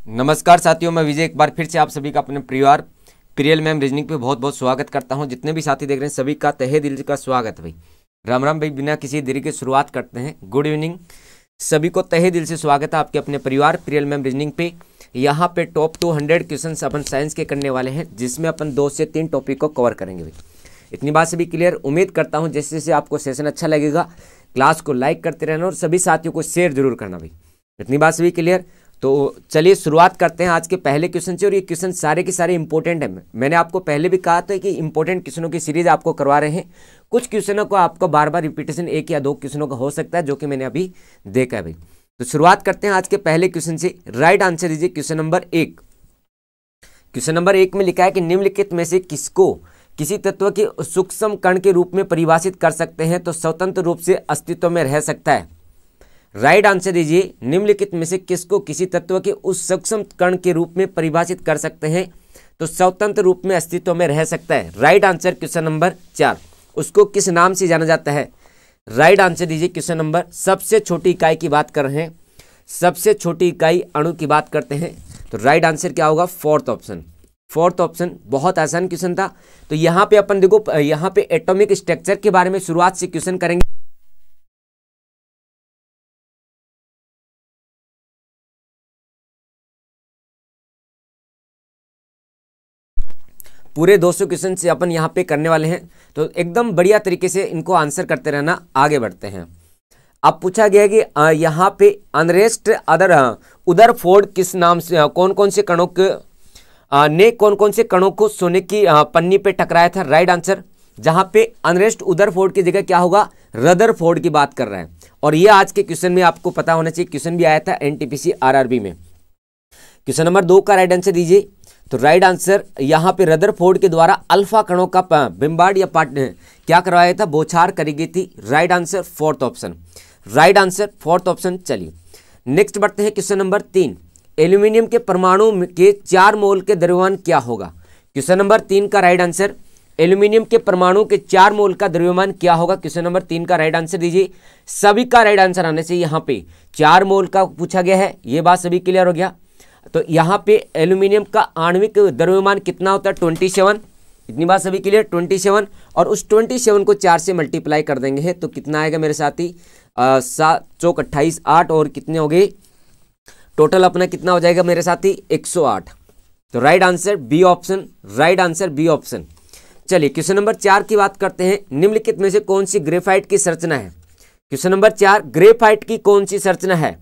नमस्कार साथियों, मैं विजय एक बार फिर से आप सभी का अपने परिवार प्रियल मैम रीजनिंग पे बहुत बहुत स्वागत करता हूं। जितने भी साथी देख रहे हैं सभी का तहे दिल का स्वागत है भाई। राम राम भाई, बिना किसी देरी के शुरुआत करते हैं। गुड इवनिंग, सभी को तहे दिल से स्वागत है आपके अपने परिवार प्रियल मैम रीजनिंग पे। यहाँ पे टॉप 200 क्वेश्चन अपन साइंस के करने वाले हैं, जिसमें अपन 2 से 3 टॉपिक को कवर करेंगे भाई। इतनी बात सभी क्लियर। उम्मीद करता हूँ जैसे जैसे आपको सेशन अच्छा लगेगा क्लास को लाइक करते रहना और सभी साथियों को शेयर जरूर करना भाई। इतनी बात सभी क्लियर। तो चलिए शुरुआत करते हैं आज के पहले क्वेश्चन से। और ये क्वेश्चन सारे के सारे इंपॉर्टेंट हैं। मैंने आपको पहले भी कहा था कि इंपॉर्टेंट क्वेश्चनों की सीरीज आपको करवा रहे हैं। कुछ क्वेश्चनों को आपको बार बार रिपीटेशन 1 या 2 क्वेश्चनों का हो सकता है, जो कि मैंने अभी देखा है भाई। तो शुरुआत करते हैं आज के पहले क्वेश्चन से। राइट आंसर दीजिए क्वेश्चन नंबर 1। क्वेश्चन नंबर 1 में लिखा है कि निम्नलिखित में से किसको किसी तत्व के सूक्ष्म कण के रूप में परिभाषित कर सकते हैं तो स्वतंत्र रूप से अस्तित्व में रह सकता है। राइट आंसर दीजिए, निम्नलिखित में से किसको किसी तत्व के उस सूक्ष्म कण के रूप में परिभाषित कर सकते हैं तो स्वतंत्र रूप में अस्तित्व में रह सकता है। Right answer question number 4। उसको किस नाम से जाना जाता है? राइट आंसर दीजिए क्वेश्चन नंबर, सबसे छोटी इकाई की बात कर रहे हैं, सबसे छोटी इकाई अणु की बात करते हैं। तो राइट आंसर क्या होगा? Fourth option. Fourth option. बहुत आसान क्वेश्चन था। तो यहाँ पे अपन देखो, यहाँ पे एटॉमिक स्ट्रक्चर के बारे में शुरुआत से क्वेश्चन करेंगे। पूरे 200 क्वेश्चन से अपन यहाँ पे करने वाले हैं, तो एकदम बढ़िया तरीके से इनको आंसर करते रहना। आगे बढ़ते हैं। अब पूछा गया है कि यहाँ पे अनरेस्ट उदरफोर्ड किस नाम से कौन कौन से कणों के ने कौन कौन से कणों को सोने की पन्नी पे टकराया था? Right answer. जहाँ पे अनरेस्ट उदरफोर्ड की जगह क्या होगा? रदरफोर्ड की बात कर रहा है। और ये आज के क्वेश्चन में आपको पता होना चाहिए, क्वेश्चन भी आया था एनटीपीसी आरआरबी में। क्वेश्चन नंबर 2 का राइट आंसर दीजिए। तो राइट आंसर यहाँ पे रदरफोर्ड के द्वारा अल्फा कणों का बिम्बार्ड या क्या करवाया था? बौछार करी गई थी। Right answer fourth option. Right answer fourth option. चलिए नेक्स्ट बढ़ते हैं। क्वेश्चन नंबर 3, एल्यूमिनियम के परमाणु के 4 मोल के द्रव्यमान क्या होगा? क्वेश्चन नंबर 3 का राइट आंसर, एल्यूमिनियम के परमाणु के 4 मोल का द्रव्यमान क्या होगा? क्वेश्चन नंबर 3 का राइट आंसर दीजिए। सभी का राइट आंसर आने से यहाँ पे 4 मोल का पूछा गया है, ये बात सभी क्लियर हो गया। तो यहाँ पे एल्यूमिनियम का आणविक द्रव्यमान कितना होता है? 27। इतनी बात सभी क्लियर? 27। और उस 27 को 4 से मल्टीप्लाई कर देंगे तो कितना आएगा मेरे साथी? 7 चौक 28, 8 और कितने हो गए टोटल अपना? कितना हो जाएगा मेरे साथी? 108। तो right answer B option. Right answer B option. चलिए क्वेश्चन नंबर 4 की बात करते हैं। निम्नलिखित में से कौन सी ग्रेफाइट की संरचना है? क्वेश्चन नंबर 4, ग्रेफाइट की कौन सी संरचना है?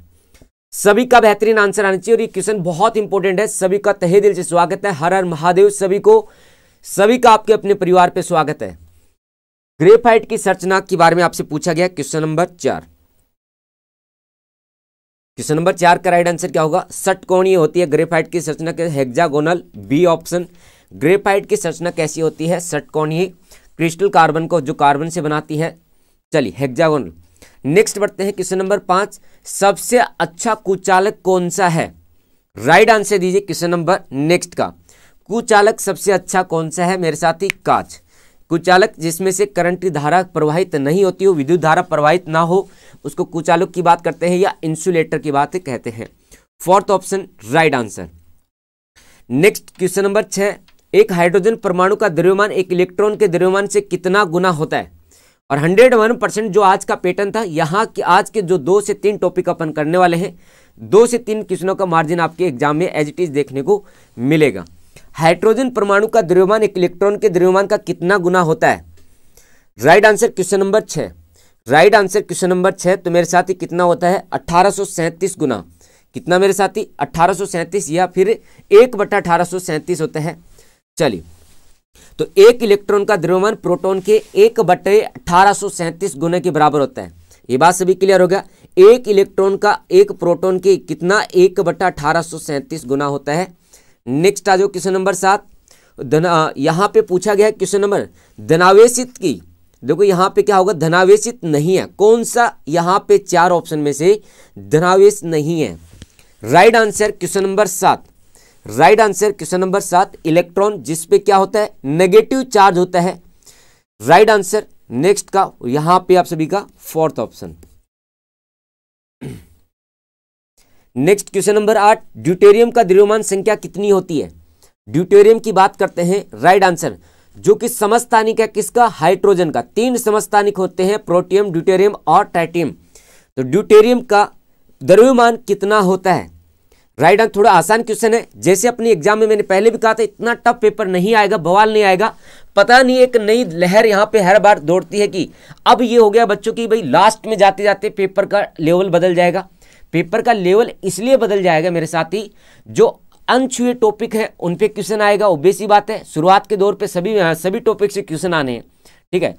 सभी का बेहतरीन आंसर आना चाहिए और ये क्वेश्चन बहुत इंपॉर्टेंट है। सभी का तहे दिल से स्वागत है। हर हर महादेव। सभी का आपके अपने परिवार पे स्वागत है। ग्रेफाइट की संरचना के बारे में आपसे पूछा गया क्वेश्चन नंबर 4। क्वेश्चन नंबर 4 का राइट आंसर क्या होगा? षटकोणीय होती है ग्रेफाइट की संरचना के, हेक्सागोनल। B option. ग्रेफाइट की संरचना कैसी होती है? षटकोणीय। क्रिस्टल कार्बन को जो कार्बन से बनाती है। चलिए हेक्सागोनल। नेक्स्ट बढ़ते हैं। क्वेश्चन नंबर 5, सबसे अच्छा कुचालक कौन सा है? राइट आंसर दीजिए क्वेश्चन नंबर नेक्स्ट का। कुचालक सबसे अच्छा कौन सा है मेरे साथी? कांच। कुचालक जिसमें से करंट की धारा प्रवाहित नहीं होती हो, विद्युत धारा प्रवाहित ना हो, उसको कुचालक की बात करते हैं या इंसुलेटर की बात कहते हैं। Fourth option right answer. Next question number 6, एक हाइड्रोजन परमाणु का द्रव्यमान एक इलेक्ट्रॉन के द्रव्यमान से कितना गुना होता है? और 101% जो आज का पैटर्न था, यहाँ के आज के जो 2 से 3 टॉपिक अपन करने वाले हैं, 2 से 3 क्वेश्चनों का मार्जिन आपके एग्जाम में एज इट इज देखने को मिलेगा। हाइड्रोजन परमाणु का द्रव्यमान एक इलेक्ट्रॉन के द्रव्यमान का कितना गुना होता है? Right answer question number 6। Right answer question number 6। तो मेरे साथी कितना होता है? 1837 गुना। कितना मेरे साथी? 1837 या फिर 1/1837 होता है। चलिए, तो एक इलेक्ट्रॉन का द्रव्यमान प्रोटॉन के 1/1837 गुना के बराबर होता है। ये बात सभी क्लियर हो गया? एक इलेक्ट्रॉन का एक प्रोटॉन के कितना? 1/1837 गुना होता है। नेक्स्ट आ जाओ क्वेश्चन नंबर 7। यहाँ पे पूछा गया है क्वेश्चन नंबर धनावेशित की। देखो यहाँ पे क्या होगा? धनावेशित नहीं है। कौन सा यहाँ पे 4 ऑप्शन में से धनावेश नहीं है? Right answer question number 7। Right answer question number 7, electron जिसपे क्या होता है? नेगेटिव चार्ज होता है। राइट आंसर नेक्स्ट का यहां पे आप सभी का fourth option. Next question number 8, deuterium का द्रव्यमान संख्या कितनी होती है? ड्यूटेरियम की बात करते हैं। राइट आंसर, जो कि समस्थानिक है किसका? हाइड्रोजन का। 3 समस्थानिक होते हैं, प्रोटियम, ड्यूटेरियम और ट्राइटियम। तो ड्यूटेरियम का द्रव्यमान कितना होता है? राइट आंसर, थोड़ा आसान क्वेश्चन है। जैसे अपनी एग्जाम में मैंने पहले भी कहा था, इतना टफ पेपर नहीं आएगा, बवाल नहीं आएगा। पता नहीं एक नई लहर यहाँ पे हर बार दौड़ती है कि अब ये हो गया बच्चों की भाई लास्ट में जाते जाते पेपर का लेवल बदल जाएगा। पेपर का लेवल इसलिए बदल जाएगा मेरे साथी, जो अनछुए टॉपिक है उन पे क्वेश्चन आएगा। ऑब्वियस सी बात है, शुरुआत के दौर पे सभी टॉपिक से क्वेश्चन आने हैं, ठीक है।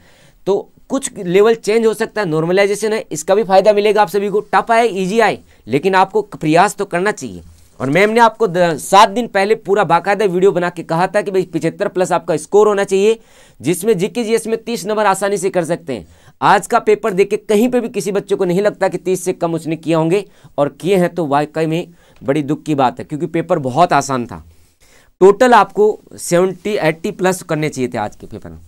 तो कुछ लेवल चेंज हो सकता है, नॉर्मलाइजेशन है, इसका भी फायदा मिलेगा आप सभी को। टफ आए इजी आए, लेकिन आपको प्रयास तो करना चाहिए। और मैम ने आपको 7 दिन पहले पूरा बाकायदा वीडियो बना के कहा था कि भाई 75+ आपका स्कोर होना चाहिए, जिसमें जीके जीएस में 30 नंबर आसानी से कर सकते हैं। आज का पेपर देख के कहीं पे भी किसी बच्चे को नहीं लगता कि 30 से कम उसने किए होंगे, और किए हैं तो वाकई में बड़ी दुख की बात है, क्योंकि पेपर बहुत आसान था। टोटल आपको 80+ करने चाहिए थे आज के पेपर में।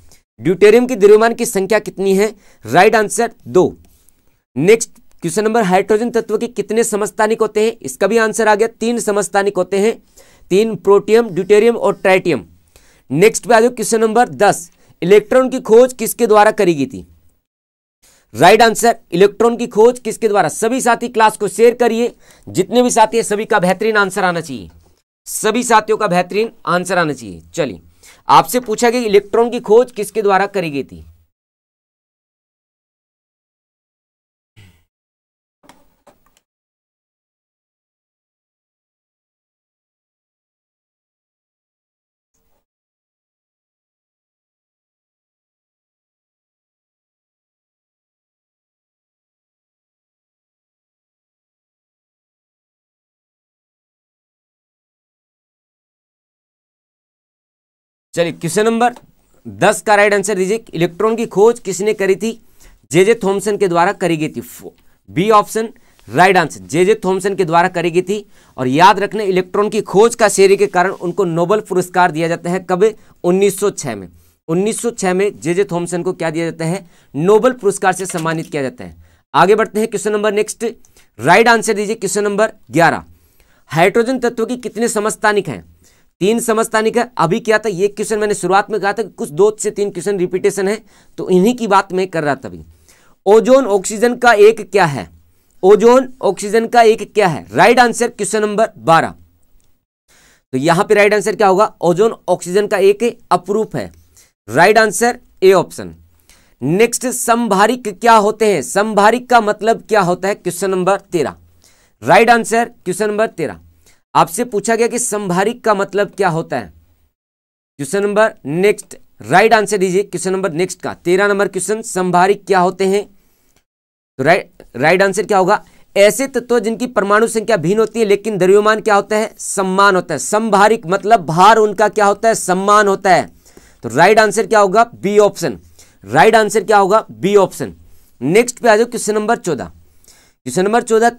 ड्यूटेरियम की द्रव्यमान की संख्या कितनी है? Right answer 2। Next question number, hydrogen तत्व के कितने समस्थानिक होते हैं? इसका भी आंसर आ गया, 3 समस्थानिक होते हैं, 3, प्रोटियम, ड्यूटेरियम और ट्राइटियम। नेक्स्ट पे आ जाओ क्वेश्चन नंबर 10, इलेक्ट्रॉन की खोज किसके द्वारा करी गई थी? राइट आंसर, इलेक्ट्रॉन की खोज किसके द्वारा? सभी साथी क्लास को शेयर करिए, जितने भी साथी है सभी का बेहतरीन आंसर आना चाहिए, सभी साथियों का बेहतरीन आंसर आना चाहिए। चलिए, आपसे पूछा गया इलेक्ट्रॉन की खोज किसके द्वारा करी गई थी? चलिए, क्वेश्चन नंबर 10 का राइट आंसर दीजिए। इलेक्ट्रॉन की खोज किसने करी थी? जे थॉमसन के द्वारा करी गई थी। B option right answer, J Thomson के द्वारा करी गई थी। और याद रखना, इलेक्ट्रॉन की खोज का श्रेय के कारण उनको नोबेल पुरस्कार दिया जाता है। कब? 1906 में। 1906 में जे थॉमसन को क्या दिया जाता है? नोबेल पुरस्कार से सम्मानित किया जाता है। आगे बढ़ते हैं, question number next right answer दीजिए। क्वेश्चन नंबर 11, हाइड्रोजन तत्व की कितने समस्थानिक हैं? 3 समस्थानिक है। अभी क्या था, ये क्वेश्चन मैंने शुरुआत में कहा था कि कुछ 2 से 3 क्वेश्चन रिपीटेशन है, तो इन्हीं की बात मैं कर रहा था अभी। ओजोन ऑक्सीजन का एक क्या है? ओजोन ऑक्सीजन का एक क्या है? Right answer question number 12। तो यहां पे राइट आंसर क्या होगा? ओजोन ऑक्सीजन का एक अपरूप है। Right answer A option. Next, समभारिक क्या होते हैं? समभारिक का मतलब क्या होता है? Question number 13। Right answer question number 13। आपसे पूछा गया कि समभारिक का मतलब क्या होता है? Question number next right answer दीजिए। क्वेश्चन नंबर नेक्स्ट का 13 नंबर क्वेश्चन, समभारिक क्या होते हैं? तो राइट आंसर क्या होगा? ऐसे तत्व जिनकी परमाणु संख्या भिन्न होती है लेकिन द्रव्यमान क्या होता है? समान होता है। समभारिक मतलब भार उनका क्या होता है? समान होता है। तो राइट आंसर क्या होगा? B option. राइट आंसर क्या होगा? B option. नेक्स्ट पे आ जाओ, क्वेश्चन नंबर 14। क्वेश्चन नंबर 14,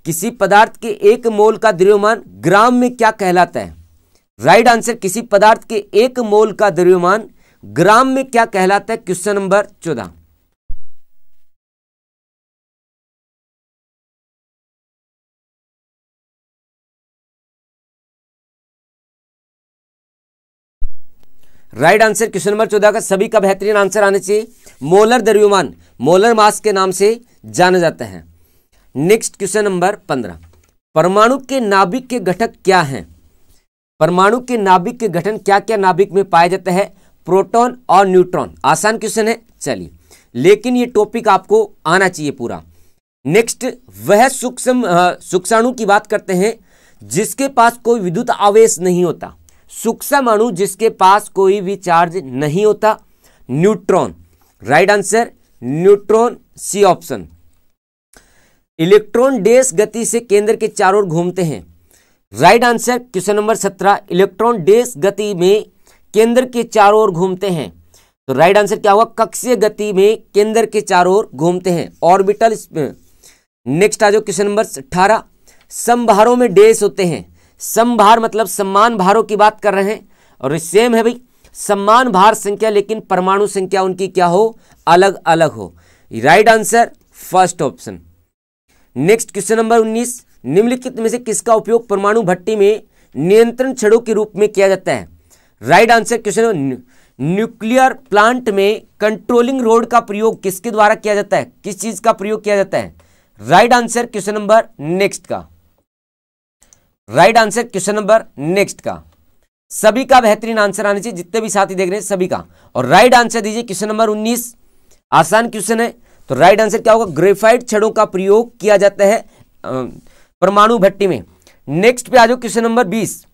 किसी पदार्थ के 1 मोल का द्रव्यमान ग्राम में क्या कहलाता है? राइट आंसर, किसी पदार्थ के 1 मोल का द्रव्यमान ग्राम में क्या कहलाता है? Question number 14। Right answer question number 14 का सभी का बेहतरीन आंसर आना चाहिए। मोलर द्रव्यमान, मोलर मास के नाम से जाना जाता है। नेक्स्ट क्वेश्चन नंबर 15, परमाणु के नाभिक के घटक क्या हैं? परमाणु के नाभिक के गठन क्या क्या नाभिक में पाया जाता है? प्रोटॉन और न्यूट्रॉन। आसान क्वेश्चन है, चलिए, लेकिन ये टॉपिक आपको आना चाहिए पूरा। नेक्स्ट, वह सूक्ष्माणु की बात करते हैं जिसके पास कोई विद्युत आवेश नहीं होता। सूक्ष्माणु जिसके पास कोई भी चार्ज नहीं होता, neutron. Right answer neutron, C option. Electron dash गति से केंद्र के चारों ओर घूमते हैं। Right answer question number 17, electron dash गति में केंद्र के चारों ओर घूमते हैं। तो राइट आंसर क्या होगा? कक्षीय गति में केंद्र के चारों ओर घूमते हैं, ऑर्बिटल। नेक्स्ट आ जाओ, क्वेश्चन नंबर 18, समभारों में डैश होते हैं। समभार मतलब समान भारों की बात कर रहे हैं, और सेम है भाई, समान भार संख्या लेकिन परमाणु संख्या उनकी क्या हो? अलग अलग हो। Right answer first option. Next question number 19, निम्नलिखित में से किसका उपयोग परमाणु भट्टी में नियंत्रण छड़ों के रूप में किया जाता है? Right answer question, nuclear plant में कंट्रोलिंग रोड का प्रयोग किसके द्वारा किया जाता है? किस चीज का प्रयोग किया जाता है? Right answer question number next का। Right answer question number next का। सभी का बेहतरीन आंसर आने चाहिए, जितने भी साथी देख रहे हैं सभी का। और राइट आंसर दीजिए क्वेश्चन नंबर 19, आसान क्वेश्चन है। तो राइट आंसर क्या होगा? ग्रेफाइट छड़ों का प्रयोग किया जाता है परमाणु भट्टी में। नेक्स्ट पे आ जाओ क्वेश्चन नंबर 20,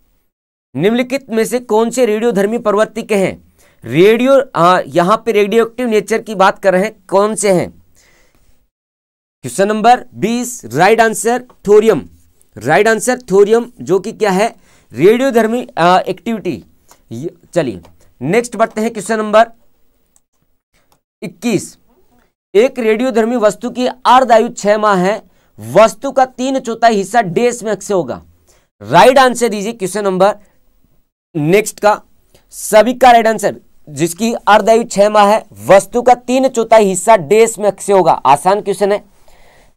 निम्नलिखित में से कौन से रेडियोधर्मी प्रवृत्ति के हैं? रेडियो यहां पे रेडियो एक्टिव नेचर की बात कर रहे हैं, कौन से हैं? Question number 20, right answer thorium. Right answer thorium, जो कि क्या है? रेडियोधर्मी एक्टिविटी। चलिए नेक्स्ट बढ़ते हैं क्वेश्चन नंबर 21, एक रेडियोधर्मी वस्तु की अर्धायु 6 माह है, वस्तु का 3/4 हिस्सा डैश में अक्सर होगा। राइट आंसर दीजिए क्वेश्चन नंबर नेक्स्ट का। सभी का राइट आंसर, जिसकी अर्धायु 6 माह है, वस्तु का 3/4 हिस्सा डैश में अक्सर होगा। आसान क्वेश्चन है।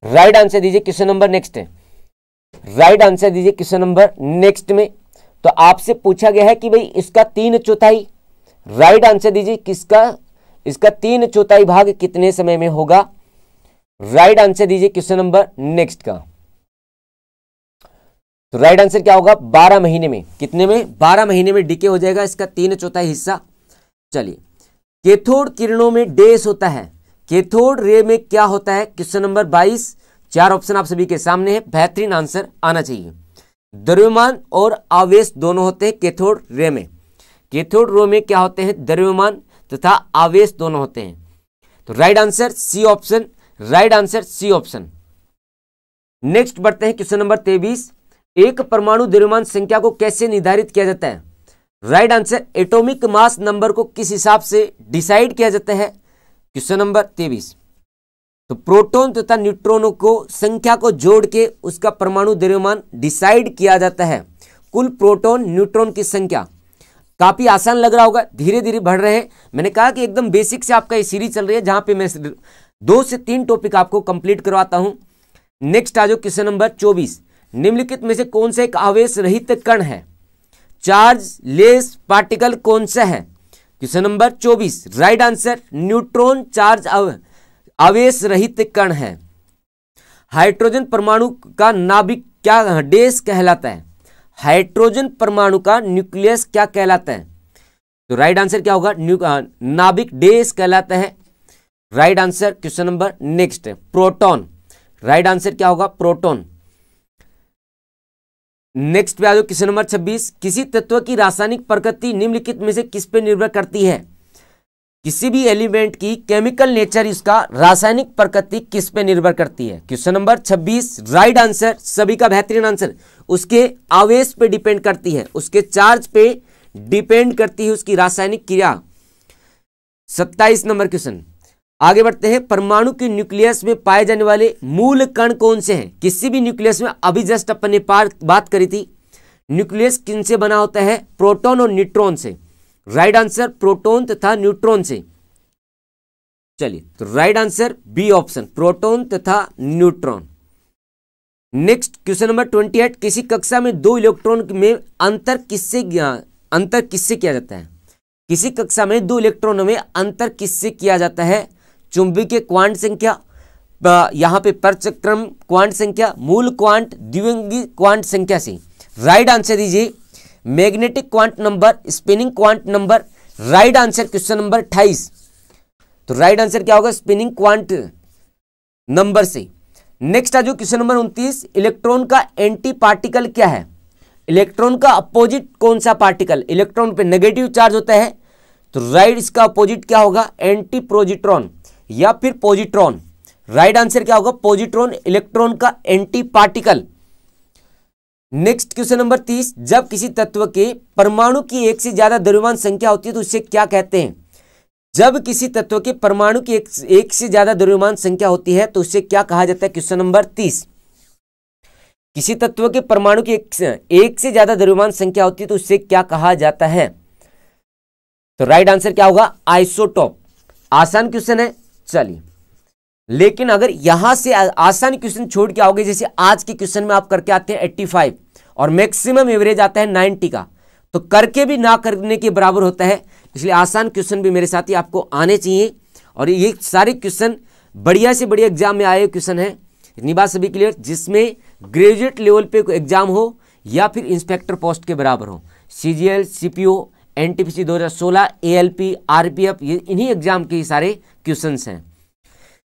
राइट आंसर दीजिए क्वेश्चन नंबर नेक्स्ट है। राइट आंसर दीजिए क्वेश्चन नंबर नेक्स्ट में। तो आपसे पूछा गया है कि भाई इसका 3/4, राइट आंसर दीजिए किसका? इसका 3/4 भाग कितने समय में होगा? राइट आंसर दीजिए क्वेश्चन नंबर नेक्स्ट का। तो राइट आंसर क्या होगा? 12 महीने में। कितने में? 12 महीने में डिके हो जाएगा इसका 3/4 हिस्सा। चलिए, कैथोड किरणों में डैश होता है, कैथोड रे में क्या होता है? क्वेश्चन नंबर 22, 4 ऑप्शन आप सभी के सामने है, बेहतरीन आंसर आना चाहिए। द्रव्यमान और आवेश दोनों होते हैं कैथोड रे में। कैथोड रे में क्या होते हैं? द्रव्यमान तथा आवेश दोनों होते हैं। तो right answer C option. Right answer C option. Next बढ़ते हैं क्वेश्चन नंबर 23, एक परमाणु द्रव्यमान संख्या को कैसे निर्धारित किया जाता है? Right answer, atomic mass number को किस हिसाब से डिसाइड किया जाता है? Question number 23। तो प्रोटॉन तथा न्यूट्रॉनों को संख्या को जोड़ के उसका परमाणु द्रव्यमान डिसाइड किया जाता है। कुल प्रोटॉन न्यूट्रॉन की संख्या। काफी आसान लग रहा होगा, धीरे धीरे बढ़ रहे हैं। मैंने कहा कि एकदम बेसिक से आपका ये सीरीज चल रही है, जहां पे मैं 2 से 3 टॉपिक आपको कंप्लीट करवाता हूं। नेक्स्ट आ जाओ क्वेश्चन नंबर 24, निम्नलिखित में से कौन सा एक आवेश रहित कण है? चार्ज लेस पार्टिकल कौन सा है? Question number 24, right answer neutron charge आवेश रहित कण है। हाइड्रोजन परमाणु का नाभिक क्या डैश कहलाता है? हाइड्रोजन परमाणु का न्यूक्लियस क्या कहलाता है? तो राइट आंसर क्या होगा? नाभिक डैश कहलाता है। Right answer question number next है प्रोटॉन। राइट आंसर क्या होगा? प्रोटॉन। नेक्स्ट पे आ जाओ क्वेश्चन नंबर 26, किसी तत्व की रासायनिक प्रकृति निम्नलिखित में से किस पे निर्भर करती है? किसी भी एलिमेंट की केमिकल नेचर, इसका रासायनिक प्रकृति किस पे निर्भर करती है? क्वेश्चन नंबर 26, राइट आंसर, सभी का बेहतरीन आंसर, उसके आवेश पे डिपेंड करती है, उसके चार्ज पे डिपेंड करती है उसकी रासायनिक क्रिया। 27 नंबर क्वेश्चन, आगे बढ़ते हैं। परमाणु के न्यूक्लियस में पाए जाने वाले मूल कण कौन से हैं? किसी भी न्यूक्लियस में, अभी जस्ट अपन ने बात करी थी, न्यूक्लियस किन से बना होता है? प्रोटॉन और न्यूट्रॉन से। राइट आंसर प्रोटॉन तथा न्यूट्रॉन से। चलिए, तो right answer B option, proton तथा न्यूट्रॉन। नेक्स्ट क्वेश्चन नंबर 28, किसी कक्षा में 2 इलेक्ट्रॉन में अंतर किससे किया जाता है? किसी कक्षा में 2 इलेक्ट्रॉनों में अंतर किससे किया जाता है? चुंबकीय क्वांट संख्या, यहां पे परचक्रम क्वांट संख्या, मूल क्वांट, द्विअंगी क्वांट संख्या से। राइट आंसर दीजिए magnetic quant number, spinning quant number. Right answer question number 28। तो राइट आंसर क्या होगा? स्पिनिंग क्वांट नंबर से। नेक्स्ट आ जो क्वेश्चन नंबर 29, इलेक्ट्रॉन का एंटी पार्टिकल क्या है? इलेक्ट्रॉन का अपोजिट कौन सा पार्टिकल? इलेक्ट्रॉन पे नेगेटिव चार्ज होता है, तो राइट इसका अपोजिट क्या होगा? एंटी प्रोजिट्रॉन या फिर पॉजिट्रॉन। राइट आंसर क्या होगा? पॉजिट्रॉन, इलेक्ट्रॉन का anti particle. Next question number 30, जब किसी तत्व के परमाणु की 1 से ज्यादा द्रव्यमान संख्या होती है तो उसे क्या कहते हैं? जब किसी तत्व के परमाणु की एक से ज्यादा द्रव्यमान संख्या होती है तो उसे क्या कहा जाता है? क्वेश्चन नंबर 30, किसी तत्व के परमाणु की एक से ज्यादा द्रव्यमान संख्या होती है तो उसे क्या कहा जाता है? तो राइट आंसर क्या होगा? आइसोटोप। आसान क्वेश्चन है। चलिए, लेकिन अगर यहां से आसान क्वेश्चन छोड़ के आओगे, जैसे आज के क्वेश्चन में आप करके आते हैं 85 और मैक्सिमम एवरेज आता है 90 का, तो करके भी ना करने के बराबर होता है। इसलिए आसान क्वेश्चन भी मेरे साथी आपको आने चाहिए, और ये सारे क्वेश्चन बढ़िया से बढ़िया एग्जाम में आए क्वेश्चन है। इतनी बात सभी क्लियर, जिसमें ग्रेजुएट लेवल पे एग्जाम हो या फिर इंस्पेक्टर पोस्ट के बराबर हो, CGL, CPO, NTPC 2016, ALP, RPF, ये इन्हीं एग्जाम के सारे क्वेश्चंस हैं।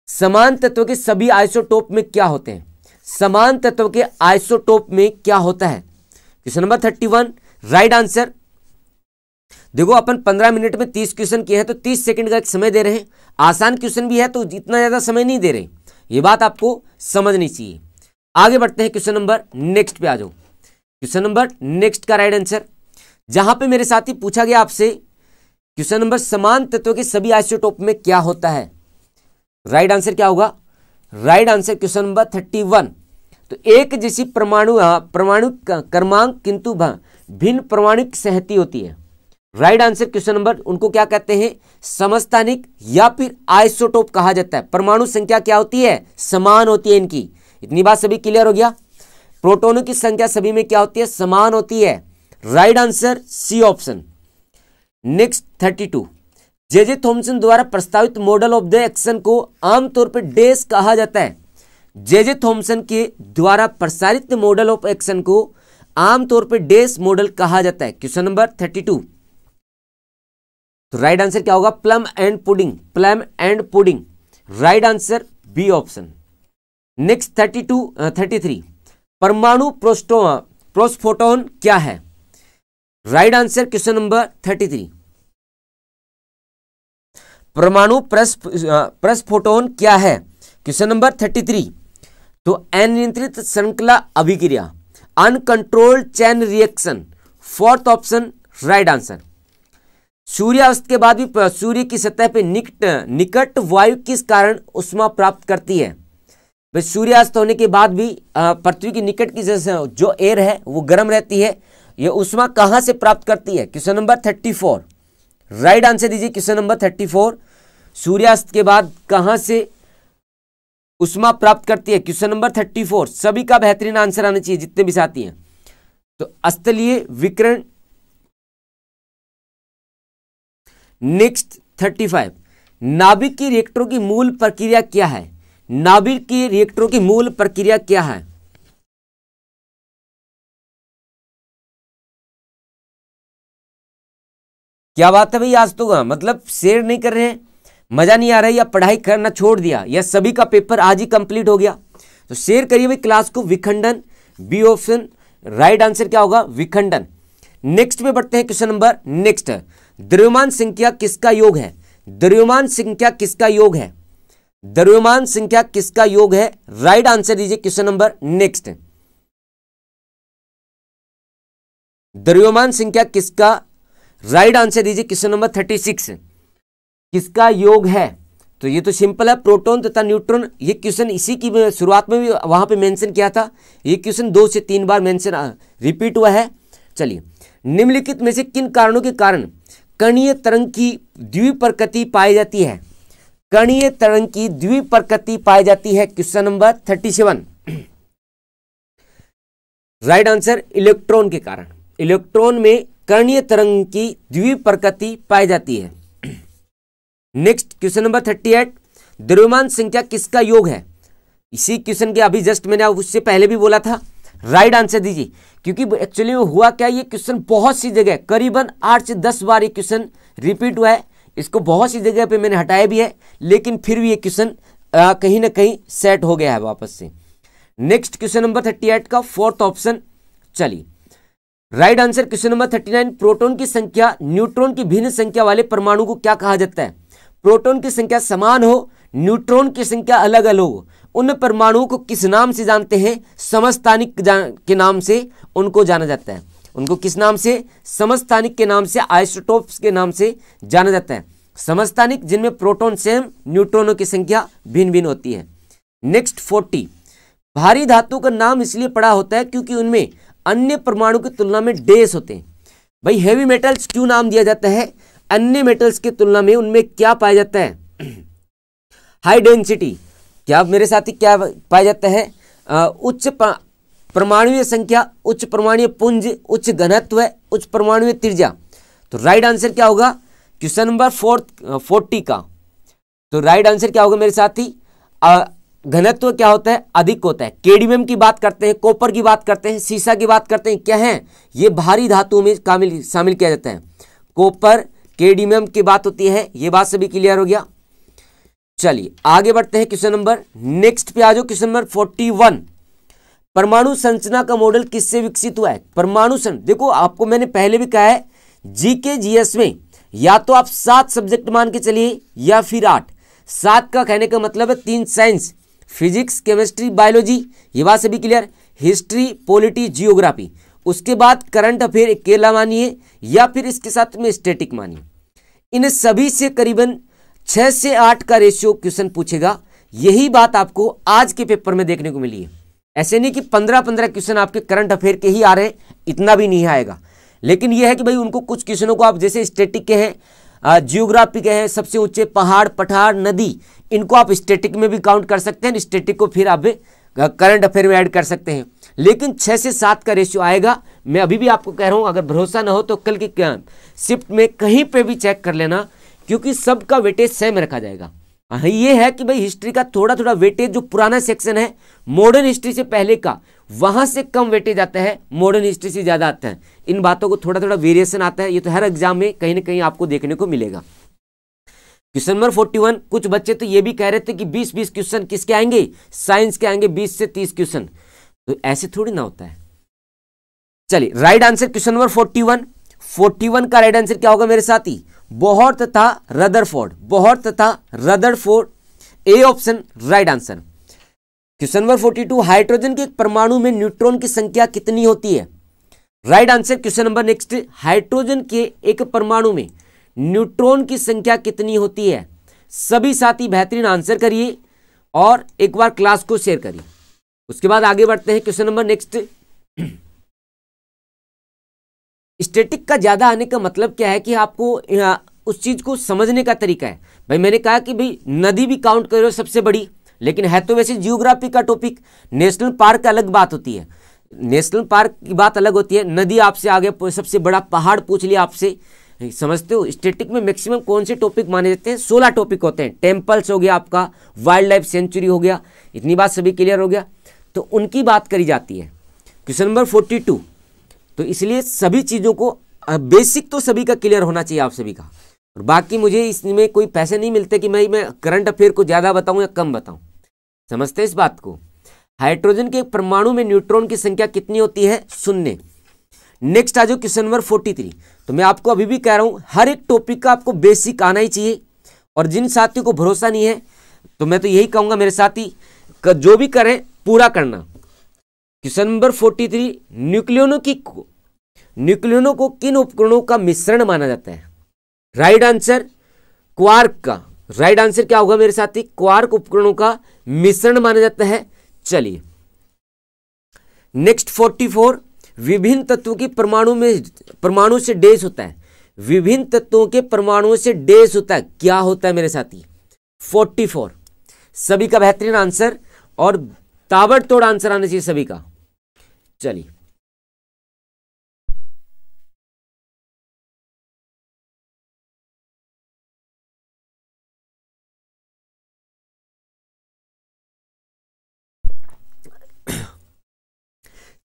समान तत्व के सभी आइसोटोप में क्या होते हैं? समान तत्व के आइसोटोप में क्या होता है? Question number 31 right answer. देखो अपन 15 मिनट में 30 क्वेश्चन किए हैं, तो 30 सेकंड का एक समय दे रहे हैं। आसान क्वेश्चन भी है तो इतना ज्यादा समय नहीं दे रहे, ये बात आपको समझनी चाहिए। आगे बढ़ते हैं, क्वेश्चन नंबर नेक्स्ट पे आ जाओ। क्वेश्चन नंबर नेक्स्ट का राइट आंसर, जहां पे मेरे साथी पूछा गया आपसे क्वेश्चन नंबर समान तत्व के सभी आइसोटोप में क्या होता है, राइट आंसर क्या होगा? Right answer question number 31। तो एक जैसी परमाणु क्रमांक किंतु भिन्न परमाणुक संहति होती है। राइट आंसर क्वेश्चन नंबर, उनको क्या कहते हैं? समस्थानिक या फिर आइसोटोप कहा जाता है। परमाणु संख्या क्या होती है? समान होती है इनकी। इतनी बात सभी क्लियर हो गया? प्रोटॉनों की संख्या सभी में क्या होती है? समान होती है। Right answer C option. Next 32, J Thomson द्वारा प्रस्तावित मॉडल ऑफ द एक्शन को आमतौर पर डैश कहा जाता है। जे थॉमसन के द्वारा प्रसारित मॉडल ऑफ एक्शन को आमतौर पर डैश मॉडल कहा जाता है। क्वेश्चन नंबर 32, तो राइट आंसर क्या होगा? Plum and pudding. Plum and pudding, right answer B option. Next 33, परमाणु प्रोस्फोटॉन क्या है? राइट आंसर क्वेश्चन नंबर 33, परमाणु प्रस्फोटॉन क्या है? क्वेश्चन नंबर 33, तो अनियंत्रित श्रृंखला अभिक्रिया, uncontrolled chain reaction, fourth option right answer. सूर्यास्त के बाद भी सूर्य की सतह पे निकट वायु किस कारण उष्मा प्राप्त करती है? भाई सूर्यास्त होने के बाद भी पृथ्वी की निकट की जो एयर है वो गर्म रहती है, ये उष्मा कहां से प्राप्त करती है? क्वेश्चन नंबर 34, राइट आंसर दीजिए। क्वेश्चन नंबर 34, सूर्यास्त के बाद कहां से उष्मा प्राप्त करती है? क्वेश्चन नंबर 34, सभी का बेहतरीन आंसर आना चाहिए जितने भी साथी हैं। तो स्थलीय विकिरण। नेक्स्ट 35, नाभिक की रिएक्टरों की मूल प्रक्रिया क्या है? नाभिक की रिएक्टरों की मूल प्रक्रिया क्या है? क्या बात है भाई, आज तो मतलब शेयर नहीं कर रहे हैं, मजा नहीं आ रहा है, या पढ़ाई करना छोड़ दिया, या सभी का पेपर आज ही कंप्लीट हो गया? तो शेयर करिए भाई क्लास को। विखंडन, बी ऑप्शन, राइट आंसर क्या होगा? विखंडन। नेक्स्ट में बढ़ते हैं, क्वेश्चन नंबर नेक्स्ट, द्रव्यमान संख्या किसका योग है? द्रव्यमान संख्या किसका योग है? द्रव्यमान संख्या किसका योग है? राइट आंसर दीजिए। क्वेश्चन नंबर नेक्स्ट, द्रव्यमान संख्या किसका? राइट आंसर दीजिए। क्वेश्चन नंबर 36, किसका योग है? तो ये तो सिंपल है, प्रोटॉन तथा न्यूट्रॉन। ये क्वेश्चन इसी की शुरुआत में भी वहां पे मेंशन किया था। ये क्वेश्चन 2 से 3 बार मेंशन रिपीट हुआ है। चलिए, निम्नलिखित में से किन कारणों के कारण कणीय तरंग की द्विप्रकृति पाई जाती है? कणीय तरंग की द्विप्रकृति पाई जाती है। Question number 37, right answer electron के कारण। इलेक्ट्रॉन में कणीय तरंग की द्विप्रकृति पाई जाती है। नेक्स्ट क्वेश्चन नंबर 38, द्रव्यमान संख्या किसका योग है? इसी क्वेश्चन के अभी जस्ट मैंने उससे पहले भी बोला था। राइट आंसर दीजिए, क्योंकि एक्चुअली में हुआ क्या, ये क्वेश्चन बहुत सी जगह करीबन 8 से 10 बार ये क्वेश्चन रिपीट हुआ है। इसको बहुत सी जगह पे मैंने हटाया भी है, लेकिन फिर भी ये क्वेश्चन कहीं ना कहीं सेट हो गया है वापस से। नेक्स्ट क्वेश्चन नंबर 38 का फोर्थ ऑप्शन। चलिए, right answer question number 39, proton की संख्या न्यूट्रॉन की भिन्न संख्या वाले परमाणु को क्या कहा जाता है? प्रोटॉन की संख्या समान हो, न्यूट्रॉन की संख्या अलग अलग हो, उन परमाणुओं को किस नाम से जानते हैं? समस्थानिक के नाम से उनको जाना जाता है। उनको किस नाम से? समस्थानिक के नाम से, आइसोटोप्स के नाम से जाना जाता है। समस्थानिक जिनमें प्रोटॉन सेम, न्यूट्रॉनों की संख्या भिन्न भिन्न होती है। नेक्स्ट 40, भारी धातु का नाम इसलिए पड़ा होता है क्योंकि उनमें अन्य परमाणु की तुलना में डैश होते हैं। भाई हेवी मेटल्स क्यों नाम दिया जाता है? अन्य मेटल्स की तुलना में उनमें क्या पाया जाता है? हाई डेंसिटी, क्या मेरे साथी क्या पाया जाता है? उच्च परमाणुीय संख्या, उच्च परमाणुीय पुंज, उच्च घनत्व, उच्च परमाणुीय त्रिज्या। तो राइट आंसर क्या होगा क्वेश्चन नंबर 40 का? तो राइट आंसर क्या होगा मेरे साथी? घनत्व क्या होता है? अधिक होता है। केडमियम की बात करते हैं, कॉपर की बात करते हैं, सीसा की बात करते हैं, क्या है ये भारी धातुओं में शामिल किया जाता है। कॉपर केडमियम की बात होती है। ये बात सभी क्लियर हो गया। चलिए आगे बढ़ते हैं क्वेश्चन नंबर नेक्स्ट पे आ जाओ। क्वेश्चन नंबर 41, परमाणु संरचना का मॉडल किससे विकसित हुआ है? परमाणु देखो आपको मैंने पहले भी कहा है जीके जीएस में या तो आप 7 सब्जेक्ट मान के चलिए या फिर 8। 7 का कहने का मतलब है 3 साइंस, फिजिक्स, केमिस्ट्री, बायोलॉजी, ये बात सभी क्लियर। हिस्ट्री, पॉलिटी, जियोग्राफी, उसके बाद करंट अफेयर अकेला मानिए या फिर इसके साथ में स्टैटिक मानिए। इन सभी से करीबन 6 से 8 का रेशियो क्वेश्चन पूछेगा। यही बात आपको आज के पेपर में देखने को मिली है। ऐसे नहीं कि 15-15 क्वेश्चन आपके करंट अफेयर के ही आ रहे हैं, इतना भी नहीं आएगा। लेकिन यह है कि भाई उनको कुछ क्वेश्चनों को आप जैसे स्टैटिक के हैं, जियोग्राफी के हैं, सबसे ऊंचे पहाड़, पठार, नदी, इनको आप स्टैटिक में भी काउंट कर सकते हैं। स्टैटिक को फिर आप करंट अफेयर में ऐड कर सकते हैं। लेकिन 6 से 7 का रेशियो आएगा। मैं अभी भी आपको कह रहा हूं, अगर भरोसा ना हो तो कल की शिफ्ट में कहीं पे भी चेक कर लेना, क्योंकि सबका वेटेज सेम रखा जाएगा। ये है कि भाई हिस्ट्री का थोड़ा थोड़ा वेटेज, जो पुराना सेक्शन है मॉडर्न हिस्ट्री से पहले का, वहां से कम वेटेज आता है, मॉडर्न हिस्ट्री से ज्यादा आता है। इन बातों को थोड़ा थोड़ा वेरिएशन आता है। ये तो हर एग्जाम में कहीं ना कहीं आपको देखने को मिलेगा। क्वेश्चन नंबर 41, कुछ बच्चे तो ये भी कह रहे थे कि 20-20 क्वेश्चन किसके आएंगे? साइंस के आएंगे 20 से 30 क्वेश्चन। तो ऐसे थोड़ी ना होता है। चलिए राइट आंसर क्वेश्चन नंबर 41 का राइट आंसर क्या होगा मेरे साथी? बोहर तथा रदरफोर्ड। बोहर तथा Rutherford, A option right answer. Question number 42, hydrogen के एक परमाणु में न्यूट्रॉन की संख्या कितनी होती है? Right answer question number next, hydrogen के एक परमाणु में न्यूट्रॉन की संख्या कितनी होती है? सभी साथी बेहतरीन आंसर करिए और एक बार क्लास को शेयर करिए। उसके बाद आगे बढ़ते हैं क्वेश्चन नंबर नेक्स्ट। स्टैटिक का ज्यादा आने का मतलब क्या है कि आपको उस चीज को समझने का तरीका है। भाई मैंने कहा कि भाई नदी भी काउंट करो सबसे बड़ी, लेकिन है तो वैसे जियोग्राफी का टॉपिक। नेशनल पार्क अलग बात होती है, नेशनल पार्क की बात अलग होती है। नदी आपसे आगे सबसे बड़ा पहाड़ पूछ लिया आपसे, समझते हो। स्टैटिक में मैक्सिमम कौन से टॉपिक माने जाते हैं? 16 टॉपिक होते हैं। टेम्पल्स हो गया, आपका वाइल्ड लाइफ सेंचुरी हो गया, इतनी बात सभी क्लियर हो गया। तो उनकी बात करी जाती है। क्वेश्चन नंबर 42, तो इसलिए सभी चीज़ों को बेसिक तो सभी का क्लियर होना चाहिए आप सभी का। और बाकी मुझे इसमें कोई पैसे नहीं मिलते कि मैं करंट अफेयर को ज़्यादा बताऊं या कम बताऊं। समझते हैं इस बात को। हाइड्रोजन के परमाणु में न्यूट्रॉन की संख्या कितनी होती है? 0। नेक्स्ट आ जाओ क्वेश्चन नंबर 43। तो मैं आपको अभी भी कह रहा हूं हर एक टॉपिक का आपको बेसिक आना ही चाहिए। और जिन साथियों को भरोसा नहीं है तो मैं तो यही कहूंगा मेरे साथी जो भी करें पूरा करना। क्वेश्चन नंबर 43, न्यूक्लियनों को किन उपकरणों का मिश्रण माना जाता है? राइट आंसर क्वार्क का। राइट आंसर क्या होगा मेरे साथी? क्वार्क उपकरणों का मिश्रण माना जाता है। चलिए नेक्स्ट 44, विभिन्न तत्वों के परमाणु से डैश होता है। विभिन्न तत्वों के परमाणुओं से डैश होता है, क्या होता है मेरे साथी? 44 सभी का बेहतरीन आंसर और ताबड़तोड़ आंसर आना चाहिए सभी का। चलिए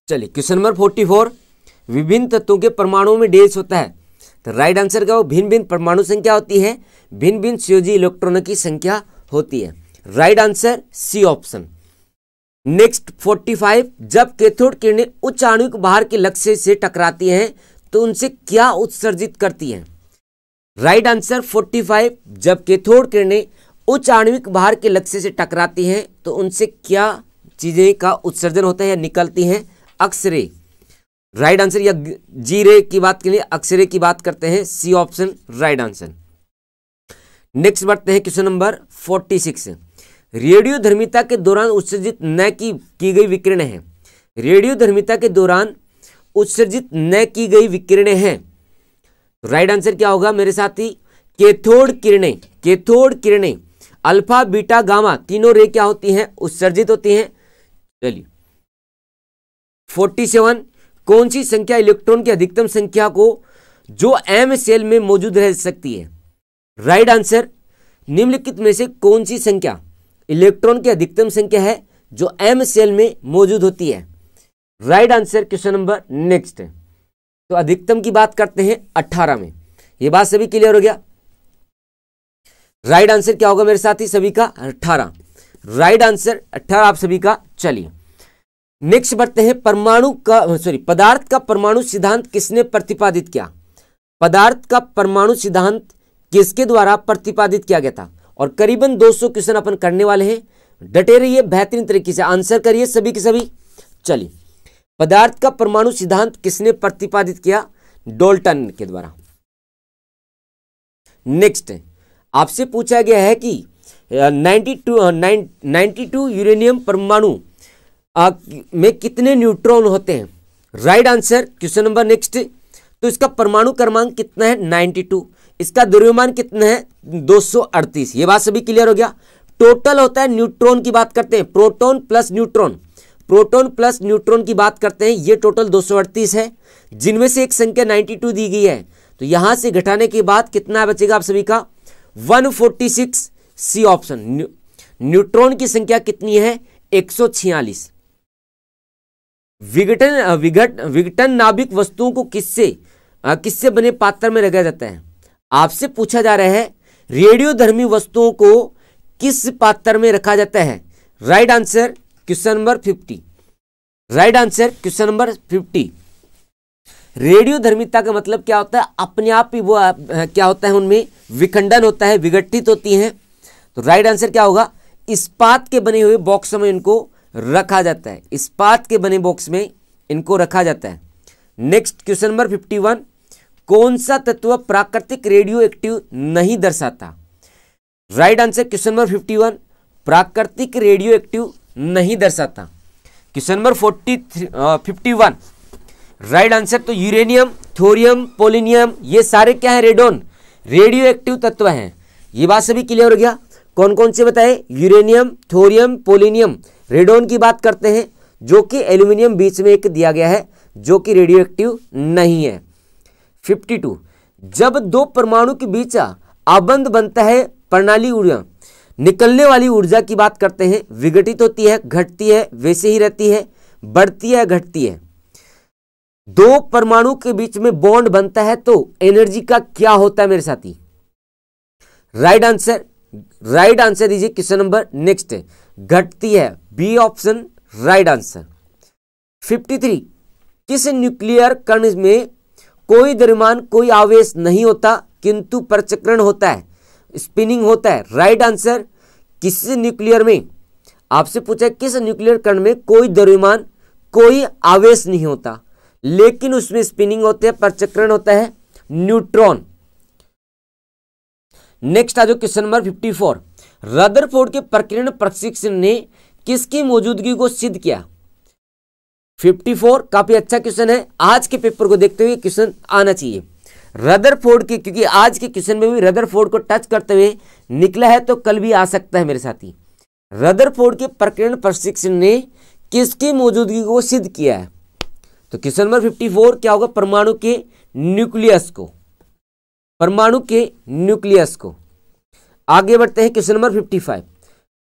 क्वेश्चन नंबर 44, विभिन्न तत्वों के परमाणुओं में डैश होता है। तो राइट आंसर क्या हो? भिन्न भिन्न परमाणु संख्या होती है, भिन्न भिन्न संयोजी इलेक्ट्रॉनों की संख्या होती है। Right answer C option. Next 45, जब कैथोड किरणें उच्च आणविक भार के लक्ष्य से टकराती हैं तो उनसे क्या उत्सर्जित करती हैं? राइट आंसर 45, जब कैथोड किरणें उच्च आणविक भार के लक्ष्य से टकराती हैं तो उनसे क्या चीजें का उत्सर्जन होता है या निकलती हैं? अक्सरे। राइट आंसर, या जी रे की बात के लिए अक्सरे की बात करते हैं, C option right answer. Next बढ़ते हैं क्वेश्चन नंबर 46, रेडियोधर्मिता के दौरान उत्सर्जित न की गई विकिरण है। रेडियोधर्मिता के दौरान उत्सर्जित न की गई विकिरणें हैं। राइट आंसर क्या होगा मेरे साथी? कैथोड किरणें। कैथोड किरणें अल्फा बीटा गामा तीनों रे क्या होती हैं, उत्सर्जित होती हैं। चलिए 47, कौन सी संख्या इलेक्ट्रॉन की अधिकतम संख्या को जो m सेल में मौजूद रह सकती है। राइट आंसर, निम्नलिखित में से कौन सी संख्या इलेक्ट्रॉन की अधिकतम संख्या है जो m सेल में मौजूद होती है। Right answer question number next है। तो अधिकतम की बात करते हैं 18 में। ये बात सभी क्लियर हो गया। राइट आंसर क्या होगा मेरे साथी सभी का 18। राइट आंसर 18 आप सभी का। चलिए नेक्स्ट बढ़ते हैं, पदार्थ का परमाणु सिद्धांत किसने प्रतिपादित किया। पदार्थ का परमाणु सिद्धांत किसके द्वारा प्रतिपादित किया गया था। और करीबन 200 क्वेश्चन अपन करने वाले हैं, डटे रहिए, बेहतरीन तरीके से आंसर करिए सभी के सभी। चलिए पदार्थ का परमाणु सिद्धांत किसने प्रतिपादित किया, डाल्टन के द्वारा। नेक्स्ट आपसे पूछा गया है कि 92 यूरेनियम परमाणु में कितने न्यूट्रॉन होते हैं। Right answer question number next. तो इसका परमाणु क्रमांक कितना है 92, इसका द्रव्यमान कितना है 238। ये बात सभी क्लियर हो गया। टोटल होता है न्यूट्रॉन की बात करते हैं, proton plus neutron, proton plus neutron की बात करते हैं, ये टोटल 238 है, जिनमें से एक संख्या 92 दी गई है। तो यहां से घटाने के बाद कितना बचेगा आप सभी का 146। C option. न्यूट्रॉन की संख्या कितनी है 146। विघटन नाभिक वस्तुओं को किससे बने पात्र में रखा जाता है। आपसे पूछा जा रहा है रेडियोधर्मी वस्तुओं को किस पात्र में रखा जाता है। Right answer question number 50। Right answer question number 50। रेडियोधर्मिता का मतलब क्या होता है, अपने आप ही वो क्या होता है, उनमें विखंडन होता है, विघटित होती हैं। तो राइट आंसर क्या होगा, इस्पात के बने हुए बॉक्स में इनको रखा जाता है, इस्पात के बने बॉक्स में इनको रखा जाता है। नेक्स्ट क्वेश्चन नंबर 51, कौन सा तत्व प्राकृतिक रेडियो एक्टिव नहीं दर्शाता। राइट आंसर क्वेश्चन नंबर 51 प्राकृतिक रेडियो एक्टिव नहीं दर्शाता। Question number 51 right answer. तो यूरेनियम, थोरियम, पोलिनियम ये सारे क्या है, रेडोन, रेडियो एक्टिव तत्व हैं। ये बात सभी क्लियर हो गया। कौन कौन से बताए, यूरेनियम, थोरियम, पोलिनियम, रेडोन की बात करते हैं, जो कि एल्यूमिनियम बीच में एक दिया गया है जो कि रेडियो एक्टिव नहीं है। 52, जब दो परमाणु के बीच आबंध बनता है प्रणाली ऊर्जा, निकलने वाली ऊर्जा की बात करते हैं, विघटित होती है, घटती है, वैसे ही रहती है, बढ़ती है, घटती है। दो परमाणु के बीच में बॉन्ड बनता है तो एनर्जी का क्या होता है मेरे साथी। राइट आंसर दीजिए क्वेश्चन नंबर नेक्स्ट है, घटती है, बी ऑप्शन राइट आंसर। 53, किस न्यूक्लियर कण में कोई द्रव्यमान, कोई आवेश नहीं होता किंतु प्रचक्रण होता है, स्पिनिंग होता है। राइट आंसर, किस न्यूक्लियर में, आपसे पूछा किस न्यूक्लियर कण में कोई द्रव्यमान, कोई आवेश नहीं होता लेकिन उसमें स्पिनिंग होते हैं, प्रचक्रण होता है, न्यूट्रॉन। नेक्स्ट आ जाओ क्वेश्चन नंबर 54, रदरफोर्ड के प्रकीर्णन प्रशिक्षण ने किसकी मौजूदगी को सिद्ध किया। 54 काफी अच्छा क्वेश्चन है, आज के पेपर को देखते हुए क्वेश्चन आना चाहिए। रदरफोर्ड के, क्योंकि आज के क्वेश्चन में भी रदरफोर्ड को टच करते हुए निकला है तो कल भी आ सकता है मेरे साथी। रदरफोर्ड के प्रकीर्णन प्रशिक्षण ने किसकी मौजूदगी को सिद्ध किया है। तो क्वेश्चन नंबर 54 क्या होगा, परमाणु के न्यूक्लियस को, परमाणु के न्यूक्लियस को। आगे बढ़ते हैं क्वेश्चन नंबर 55,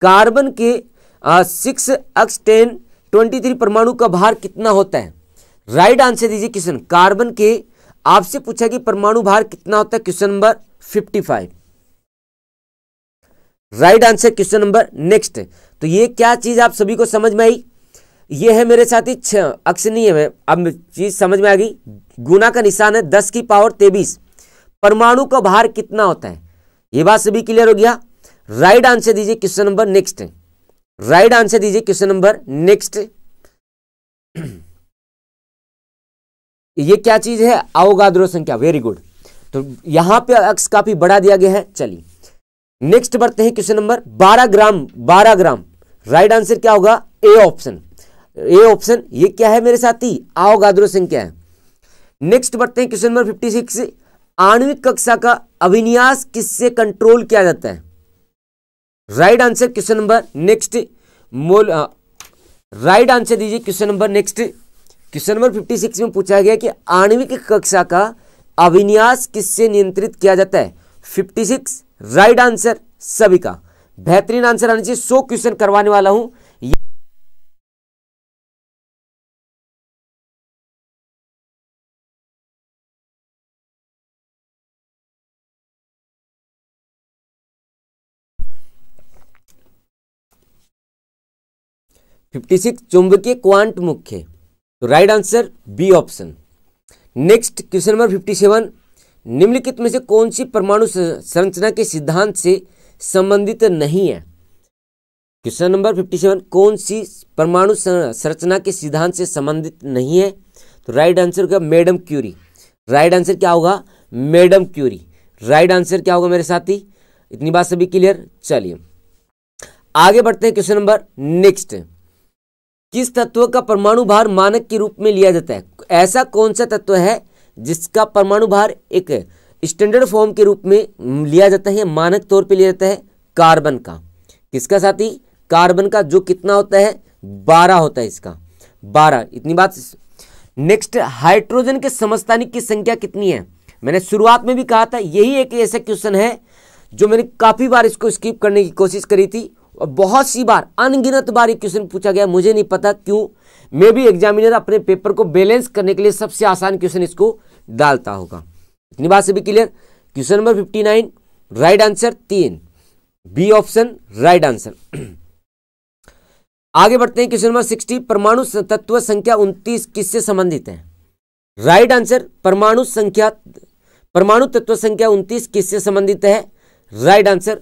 कार्बन के 6x1023 परमाणु का भार कितना होता है। राइट आंसर दीजिए क्वेश्चन, कार्बन के आपसे पूछा कि परमाणु भार कितना होता है, question number 55। Right answer question number next. तो ये क्या चीज आप सभी को समझ में आई, ये है मेरे साथी अक्ष नहीं है, अब चीज समझ में आ गई। गुना का निशान है 10 की पावर 23, परमाणु का भार कितना होता है, ये बात सभी क्लियर हो गया। राइट आंसर दीजिए question number next. Right answer दीजिए क्वेश्चन नंबर नेक्स्ट। ये क्या चीज है, अवोगाद्रो संख्या, वेरी गुड। तो यहां पे अक्ष काफी बड़ा दिया गया है। चलिए नेक्स्ट बढ़ते हैं क्वेश्चन नंबर 12 ग्राम, 12 ग्राम। राइट आंसर क्या होगा, ए ऑप्शन, ए ऑप्शन। ये क्या है मेरे साथी, अवोगाद्रो संख्या है। नेक्स्ट बढ़ते हैं क्वेश्चन नंबर 56, आणविक कक्षा का अभिन्यास किससे कंट्रोल किया जाता है। Right answer question number next मोल राइट आंसर दीजिए question number next. Question number 56 में पूछा गया कि आणविक कक्षा का अभिन्यास किससे नियंत्रित किया जाता है। 56 राइट आंसर सभी का बेहतरीन आंसर आने चाहिए। 100 क्वेश्चन करवाने वाला हूं। चुंबकीय क्वांट मुख्य, तो right answer B option. Next question number 57, निम्नलिखित में से कौन सी परमाणु संरचना के सिद्धांत से संबंधित नहीं है। क्वेश्चन नंबर 57, कौन सी परमाणु संरचना के सिद्धांत से संबंधित नहीं है, तो राइट आंसर होगा मैडम क्यूरी। राइट आंसर क्या होगा, मैडम क्यूरी। राइट आंसर क्या होगा मेरे साथी, इतनी बात सभी क्लियर। चलिए आगे बढ़ते हैं। क्वेश्चन नंबर नेक्स्ट, किस तत्व का परमाणु भार मानक के रूप में लिया जाता है। ऐसा कौन सा तत्व है जिसका परमाणु भार एक स्टैंडर्ड फॉर्म के रूप में लिया जाता है, मानक तौर पे लिया जाता है। कार्बन का। किसका साथी, कार्बन का, जो कितना होता है 12 होता है इसका 12। इतनी बात। नेक्स्ट, हाइड्रोजन के समस्थानिक की संख्या कितनी है। मैंने शुरुआत में भी कहा था यही एक ऐसा क्वेश्चन है जो मैंने काफी बार इसको स्किप करने की कोशिश करी थी और बहुत सी बार अनगिनत बार ये क्वेश्चन पूछा गया। मुझे नहीं पता क्यों, मे भी एग्जामिनर अपने पेपर को बैलेंस करने के लिए सबसे आसान क्वेश्चन इसको डालता होगा। इतनी बात से भी clear. Question number 59 right answer 3 B option right answer. आगे बढ़ते हैं। क्वेश्चन नंबर 60, परमाणु तत्व संख्या 29 किससे संबंधित है। राइट आंसर परमाणु तत्व संख्या 29 किससे संबंधित है। Right answer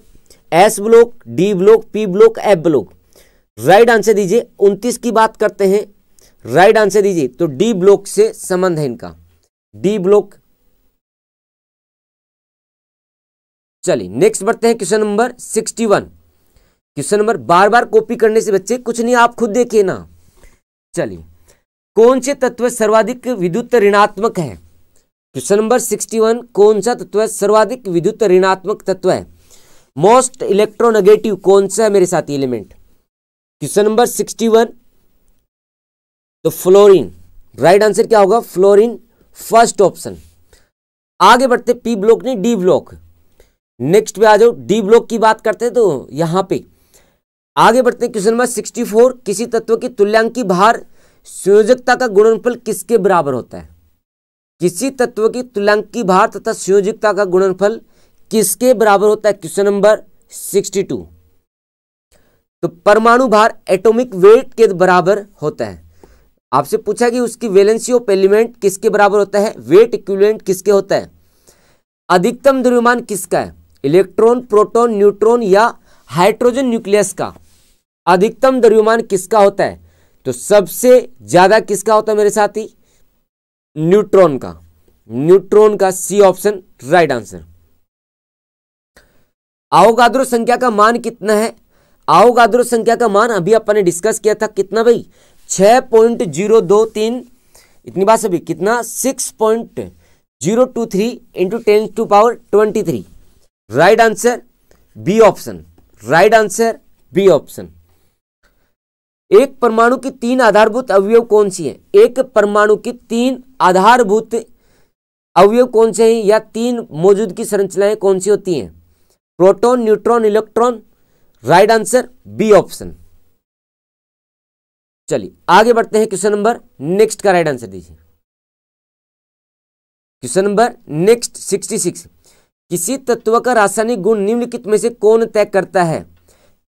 S block, D block, P block, F block. Right answer दीजिए। 29 की बात करते हैं, राइट आंसर दीजिए, तो डी ब्लॉक से संबंध है इनका, डी ब्लॉक। चलिए नेक्स्ट बढ़ते हैं। Question number 61। क्वेश्चन नंबर बार बार कॉपी करने से बच्चे कुछ नहीं, आप खुद देखिए ना। चलिए, कौन से तत्व सर्वाधिक विद्युत ऋणात्मक है। क्वेश्चन नंबर 61, कौन सा तत्व सर्वाधिक विद्युत ऋणात्मक तत्व है। मोस्ट इलेक्ट्रोनेगेटिव कौन सा है मेरे साथी एलिमेंट। क्वेश्चन नंबर 61, तो फ्लोरीन। राइट आंसर क्या होगा, फ्लोरीन फर्स्ट ऑप्शन। आगे बढ़ते, पी ब्लॉक नहीं डी ब्लॉक। नेक्स्ट पे आ जाओ, डी ब्लॉक की बात करते हैं तो यहां पे आगे बढ़ते हैं। क्वेश्चन नंबर 64, किसी तत्व की तुल्यांकी भार संयोजकता का गुणनफल किसके बराबर होता है। किसी तत्व की तुल्यांकी भार तथा संयोजकता का गुणनफल किसके बराबर होता है। क्वेश्चन नंबर 62, तो परमाणु भार एटॉमिक वेट के बराबर होता है। आपसे पूछा कि उसकी वैलेंसी ऑफ एलिमेंट किसके बराबर होता है, वेट इक्विवेलेंट किसके होता है। अधिकतम द्रव्यमान किसका है, इलेक्ट्रॉन, प्रोटॉन, न्यूट्रॉन या हाइड्रोजन न्यूक्लियस का। अधिकतम द्रव्यमान किसका होता है, तो सबसे ज्यादा किसका होता है मेरे साथी, न्यूट्रॉन का। न्यूट्रॉन का C option right answer. Avogadro संख्या का मान कितना है। आवोगाद्रो संख्या का मान अभी अपन ने डिस्कस किया था, कितना भाई 6.023। इतनी बात सभी, कितना 6.023 into 10⁻23। Right answer B option. Right answer B option. एक परमाणु की 3 आधारभूत अवयव कौन सी है। एक परमाणु की 3 आधारभूत अवयव कौन से हैं या 3 मौजूदगी संरचनाएं कौन सी होती हैं, proton, neutron, electron. Right answer B option. चलिए आगे बढ़ते हैं। क्वेश्चन नंबर नेक्स्ट का राइट आंसर दीजिए। क्वेश्चन नंबर नेक्स्ट 66, किसी तत्व का रासायनिक गुण निम्नलिखित में से कौन तय करता है।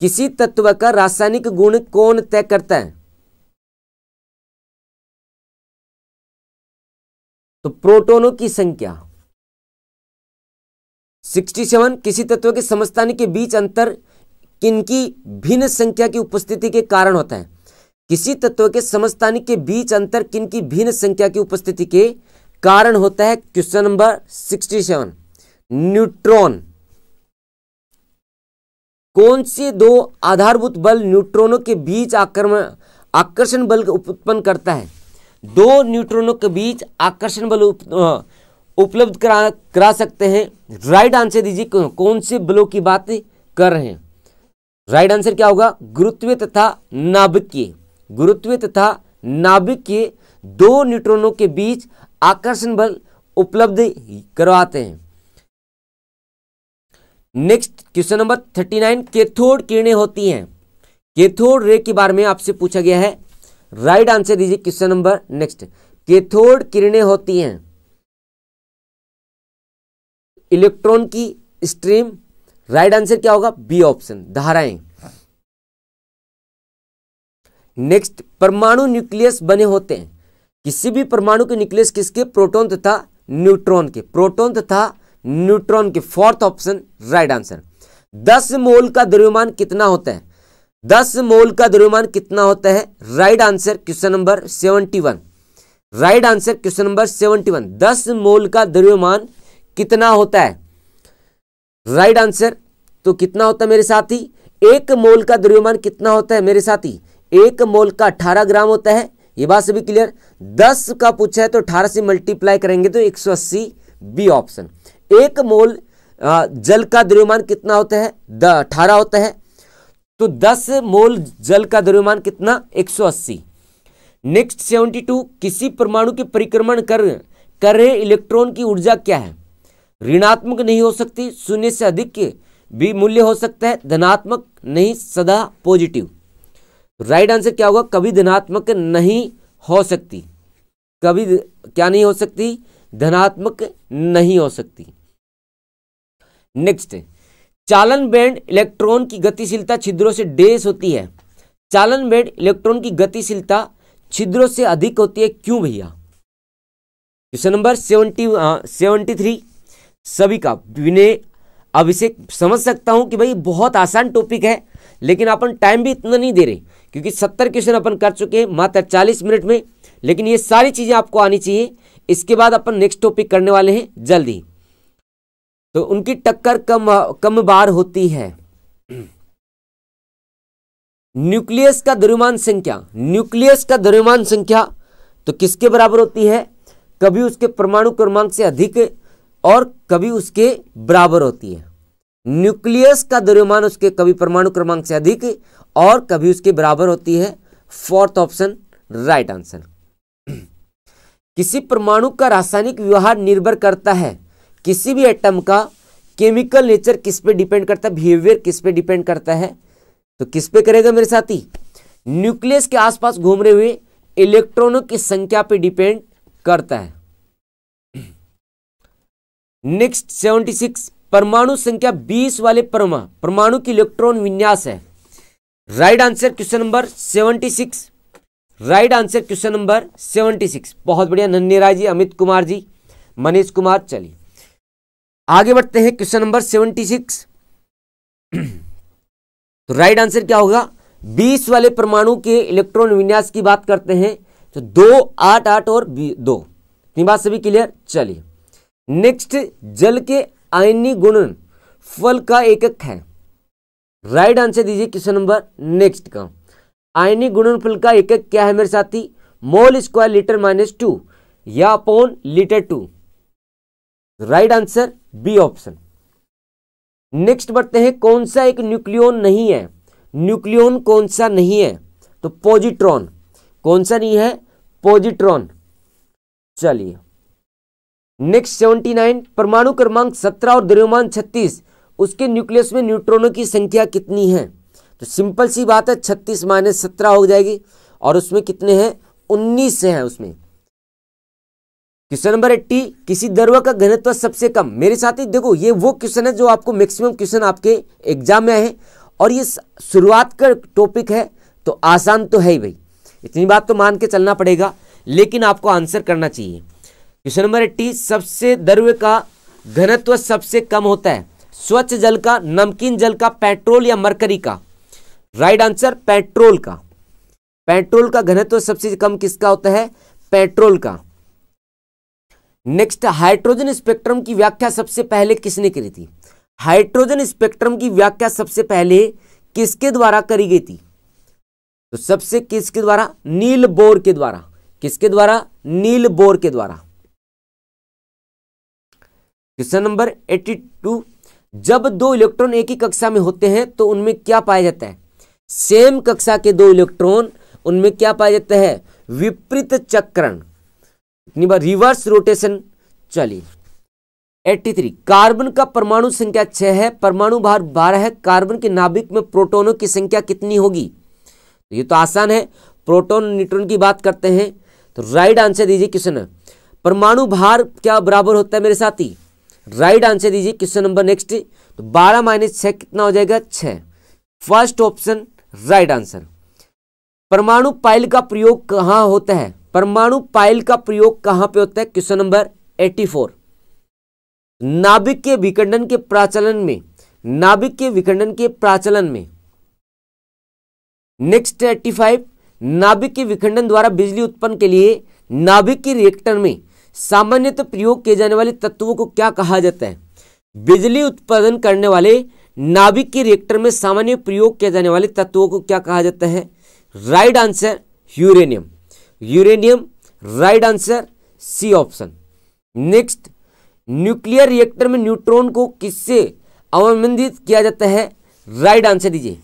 किसी तत्व का रासायनिक गुण कौन तय करता है, तो प्रोटॉनों की संख्या। 67, किसी तत्व के समस्थानिक के बीच अंतर किनकी भिन्न संख्या की उपस्थिति के कारण होता है। किसी तत्व के समस्थानिक के बीच अंतर किनकी भिन्न संख्या की उपस्थिति के कारण होता है। Question number 67, neutron. कौन से 2 आधारभूत बल न्यूट्रॉनों के बीच आकर्षण बल उत्पन्न करता है। 2 न्यूट्रॉनों के बीच आकर्षण बल उपलब्ध करा सकते हैं। राइट आंसर दीजिए, कौन से बलों की बात कर रहे हैं। राइट आंसर क्या होगा? गुरुत्वीय तथा नाभिकीय। गुरुत्वीय तथा नाभिकीय दो न्यूट्रॉनों के बीच आकर्षण बल उपलब्ध करवाते हैं। नेक्स्ट क्वेश्चन नंबर 39, कैथोड किरणें होती हैं। कैथोड रे के बारे में आपसे पूछा गया है। राइट आंसर दीजिए क्वेश्चन नंबर नेक्स्ट। कैथोड किरणें होती हैं इलेक्ट्रॉन की स्ट्रीम। राइट आंसर क्या होगा? बी ऑप्शन, धाराएं। नेक्स्ट, परमाणु न्यूक्लियस बने होते हैं। किसी भी परमाणु के न्यूक्लियस किसके? प्रोटॉन तथा न्यूट्रॉन के। प्रोटॉन तथा न्यूट्रॉन के। Fourth option right answer. 10 मोल का द्रव्यमान कितना होता है? 10 मोल का द्रव्यमान कितना होता है? Right answer question number 71। Right answer question number 71। 10 मोल का द्रव्यमान कितना होता है? राइट आंसर तो कितना होता है मेरे साथी? 1 मोल का द्रव्यमान कितना होता है मेरे साथी? 1 मोल का 18 ग्राम होता है। ये बात सभी क्लियर? 10 का पूछा है तो 18 से मल्टीप्लाई करेंगे तो 180, बी ऑप्शन। 1 मोल जल का द्रव्यमान कितना होता है? 18 होता है, तो 10 मोल जल का द्रव्यमान कितना? 180। नेक्स्ट 72, किसी परमाणु के परिक्रमण कर रहे इलेक्ट्रॉन की ऊर्जा क्या है? ऋणात्मक नहीं हो सकती, शून्य से अधिक के भी मूल्य हो सकता है, धनात्मक नहीं, सदा पॉजिटिव। राइट आंसर क्या होगा? कभी धनात्मक नहीं हो सकती। कभी क्या नहीं हो सकती? धनात्मक नहीं हो सकती। नेक्स्ट, चालन बैंड इलेक्ट्रॉन की गतिशीलता छिद्रों से डैश होती है। चालन बैंड इलेक्ट्रॉन की गतिशीलता छिद्रों से अधिक होती है, क्यों भैया? क्वेश्चन नंबर 73 सभी का विनय अभिषेक। समझ सकता हूं कि भाई बहुत आसान टॉपिक है, लेकिन अपन टाइम भी इतना नहीं दे रहे क्योंकि 70 क्वेश्चन अपन कर चुके हैं मात्र 40 मिनट में। लेकिन ये सारी चीजें आपको आनी चाहिए। इसके बाद अपन नेक्स्ट टॉपिक करने वाले हैं जल्दी। तो उनकी टक्कर कम बार होती है। न्यूक्लियस का द्रव्यमान संख्या। न्यूक्लियस का द्रव्यमान संख्या तो किसके बराबर होती है? कभी उसके परमाणु क्रमांक से अधिक और कभी उसके बराबर होती है। न्यूक्लियस का द्रव्यमान उसके कभी परमाणु क्रमांक से अधिक और कभी उसके बराबर होती है। Fourth option right answer. किसी परमाणु का रासायनिक व्यवहार निर्भर करता है। किसी भी एटम का केमिकल नेचर किस पे डिपेंड करता है? बिहेवियर किस पे डिपेंड करता है? तो किस पे करेगा मेरे साथी? न्यूक्लियस के आसपास घूम रहे हुए इलेक्ट्रॉनों की संख्या पे डिपेंड करता है। नेक्स्ट 76, परमाणु संख्या 20 वाले परमाणु की इलेक्ट्रॉन विन्यास है। Right answer question number 76। Right answer question number 76। बहुत बढ़िया नन्ही राय जी, अमित कुमार जी, मनीष कुमार। चलिए आगे बढ़ते हैं। Question number 76। तो राइट आंसर क्या होगा? 20 वाले परमाणु के इलेक्ट्रॉन विन्यास की बात करते हैं तो 2, 8, 8 और 2। इतनी बात सभी क्लियर? चलिए नेक्स्ट, जल के आयनीय गुणन फल का एकक है। राइट आंसर दीजिए क्वेश्चन नंबर नेक्स्ट का। आयनीय गुणनफल का एकक क्या है मेरे साथी? मोल स्क्वायर लीटर -2 या upon litre 2। Right answer B option. Next बढ़ते हैं। कौन सा एक न्यूक्लियॉन नहीं है? न्यूक्लियॉन कौन सा नहीं है? तो पॉजिट्रॉन। कौन सा नहीं है? पॉजिट्रॉन। चलिए नेक्स्ट 79, परमाणु क्रमांक 17 और द्रव्यमान 36, उसके न्यूक्लियस में न्यूट्रॉनों की संख्या कितनी है? तो सिंपल सी बात है, 36 - 17 हो जाएगी और उसमें कितने हैं? 19 से हैं उसमें। क्वेश्चन नंबर 80, किसी द्रव्य का घनत्व सबसे कम। मेरे साथी देखो, ये वो क्वेश्चन है जो आपको मैक्सिमम क्वेश्चन आपके एग्जाम में आए हैं और ये शुरुआत का टॉपिक है तो आसान तो है ही भाई, इतनी बात तो मान के चलना पड़ेगा, लेकिन आपको आंसर करना चाहिए। क्वेश्चन नंबर 80, सबसे द्रव्य का घनत्व सबसे कम होता है। स्वच्छ जल का, नमकीन जल का, पेट्रोल या मरकरी का? राइट आंसर पेट्रोल का। पेट्रोल का घनत्व सबसे कम किसका होता है? पेट्रोल का। नेक्स्ट, हाइड्रोजन स्पेक्ट्रम की व्याख्या सबसे पहले किसने करी थी? हाइड्रोजन स्पेक्ट्रम की व्याख्या सबसे पहले किसके द्वारा करी गई थी? तो सबसे किसके द्वारा? नील बोर के द्वारा। किसके द्वारा? नील बोर के द्वारा। क्वेश्चन नंबर 82, जब दो इलेक्ट्रॉन एक ही कक्षा में होते हैं तो उनमें क्या पाया जाता है, सेम कक्षा के दो इलेक्ट्रॉन, उनमें क्या पाया जाता है, विपरीत चक्रण, इतनी बार रिवर्स रोटेशन। चलिए 83, कार्बन का परमाणु संख्या 6 है, परमाणु भार 12 है, कार्बन के नाभिक में प्रोटॉनों की संख्या कितनी होगी। ये तो आसान है, प्रोटॉन न्यूट्रॉन की बात करते हैं तो राइट आंसर दीजिए क्वेश्चन। परमाणु भार क्या बराबर होता है मेरे साथी, राइट आंसर दीजिए क्वेश्चन नंबर नेक्स्ट। तो 12 - 6 कितना हो जाएगा, 6। First option right answer. परमाणु पाइल का प्रयोग कहां होता है, परमाणु पाइल का प्रयोग कहां पे होता है, क्वेश्चन नंबर 84। नाभिक के विखंडन के प्राचलन में, नाभिक के विखंडन के प्राचलन में। नेक्स्ट 85, नाभिक के विखंडन द्वारा बिजली उत्पन्न के लिए नाभिक के रिएक्टर में सामान्यतः प्रयोग किए जाने वाले तत्वों को क्या कहा जाता है। बिजली उत्पादन करने वाले नाभिक के रिएक्टर में सामान्य प्रयोग किए जाने वाले तत्वों को क्या कहा जाता है, right answer uranium. Uranium right answer, C option. Next, nuclear reactor में न्यूट्रॉन को किससे अवमंदित किया जाता है, राइट आंसर दीजिए।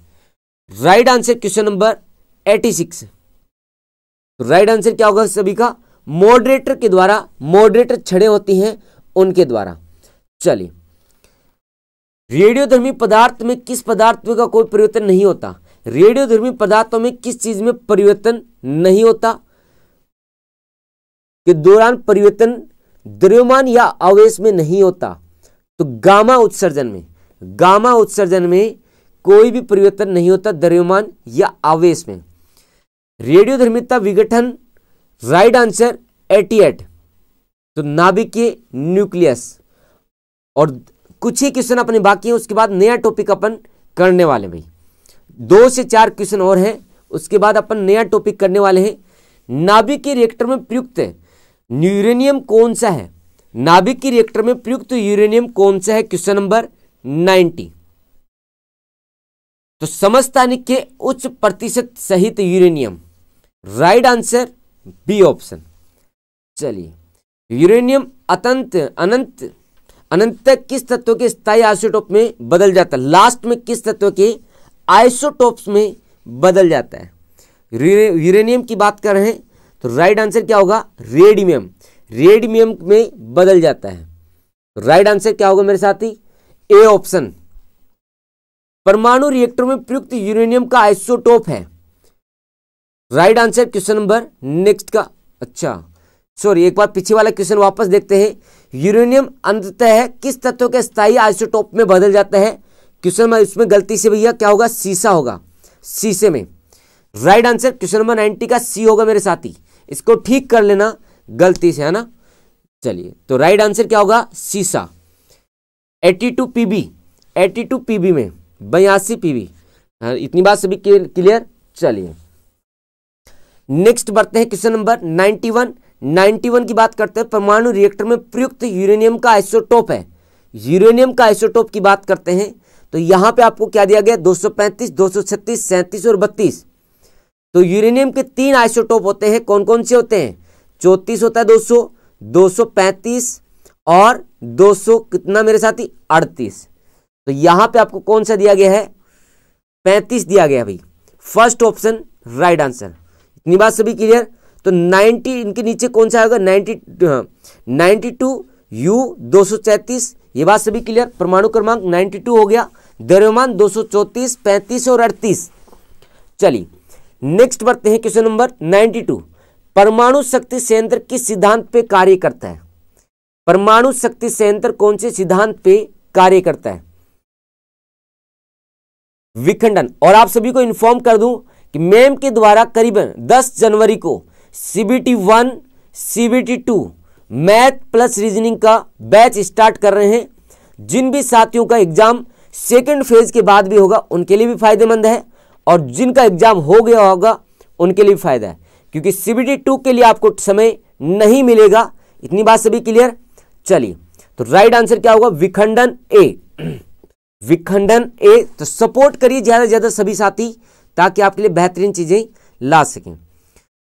Right answer question number 86। Right answer क्या होगा सभी का, मॉडरेटर के द्वारा, मॉडरेटर छड़ें होती हैं उनके द्वारा। चलिए, रेडियोधर्मी पदार्थ में किस पदार्थ का कोई परिवर्तन नहीं होता, रेडियोधर्मी पदार्थों में किस चीज में परिवर्तन नहीं होता के दौरान परिवर्तन द्रव्यमान या आवेश में नहीं होता, तो गामा उत्सर्जन में, गामा उत्सर्जन में कोई भी परिवर्तन नहीं होता द्रव्यमान या आवेश में। रेडियोधर्मिता विघटन राइट आंसर 88, तो नाभिकीय न्यूक्लियस। और कुछ ही क्वेश्चन अपने बाकी हैं, उसके बाद नया टॉपिक अपन करने वाले भाई, 2 से 4 क्वेश्चन और हैं, उसके बाद अपन नया टॉपिक करने वाले हैं। नाभिकीय रिएक्टर में प्रयुक्त यूरेनियम कौन सा है, नाभिकीय रिएक्टर में प्रयुक्त यूरेनियम कौन सा है, क्वेश्चन नंबर 90। तो समस्थानिक के उच्च प्रतिशत सहित uranium, right answer B option. चलिए, यूरेनियम अनंत किस तत्व के स्थायी आइसोटोप में बदल जाता है, लास्ट में किस तत्व के आइसोटोप्स में बदल जाता है। यूरेनियम की बात कर रहे हैं तो राइट आंसर क्या होगा, रेडियम, रेडियम में बदल जाता है। राइट आंसर क्या होगा मेरे साथी, ए ऑप्शन। परमाणु रिएक्टर में प्रयुक्त यूरेनियम का आइसोटोप है, right answer question number next का। अच्छा सॉरी, एक बार पीछे वाला क्वेश्चन वापस देखते हैं। यूरेनियम अंततः किस तत्व के स्थायी आइसोटोप में बदल जाता है, क्वेश्चन में इसमें गलती से भैया क्या होगा, सीसा होगा, शीशे में। राइट आंसर क्वेश्चन नंबर 90 का सी होगा मेरे साथी, इसको ठीक कर लेना गलती से, है ना। चलिए, तो राइट आंसर क्या होगा, सीसा। 82 पीबी, 82 पीबी में 82 पीबी, इतनी बात सभी क्लियर। चलिए नेक्स्ट बढ़ते हैं क्वेश्चन नंबर 91। 91 की बात करते हैं, परमाणु रिएक्टर में प्रयुक्त यूरेनियम का आइसोटोप है, यूरेनियम का आइसोटोप की बात करते हैं तो यहां पे आपको क्या दिया गया, 235, 236, 37 और 32। तो यूरेनियम के 3 आइसोटोप होते हैं, कौन कौन से होते हैं, 34 होता है 200, 235 और 200 कितना मेरे साथी, 38। तो यहां पे आपको कौन सा दिया गया है, 35 दिया गया भाई, फर्स्ट ऑप्शन राइट आंसर। इतनी बात सभी क्लियर। तो 90 इनके नीचे कौन सा आएगा, 92 U 234, ये बात सभी क्लियर। परमाणु क्रमांक 92 हो गया, द्रव्यमान 234, 35 और 38। चलिए नेक्स्ट बढ़ते हैं क्वेश्चन नंबर 92। परमाणु शक्ति संयंत्र किस सिद्धांत पे कार्य करता है, परमाणु शक्ति संयंत्र कौन से सिद्धांत पे कार्य करता है, विखंडन। और आप सभी को इन्फॉर्म कर दूं कि मैम के द्वारा करीबन 10 जनवरी को CBT 1 CBT 2 math plus reasoning का बैच स्टार्ट कर रहे हैं। जिन भी साथियों का एग्जाम सेकंड फेज के बाद भी होगा उनके लिए भी फायदेमंद है, और जिनका एग्जाम हो गया होगा उनके लिए भी फायदा है, क्योंकि CBT 2 के लिए आपको समय नहीं मिलेगा। इतनी बात सभी क्लियर। चलिए, तो राइट आंसर क्या होगा, विखंडन ए, विखंडन ए। तो सपोर्ट करिए ज्यादा से ज्यादा सभी साथी, ताकि आपके लिए बेहतरीन चीजें ला सकें।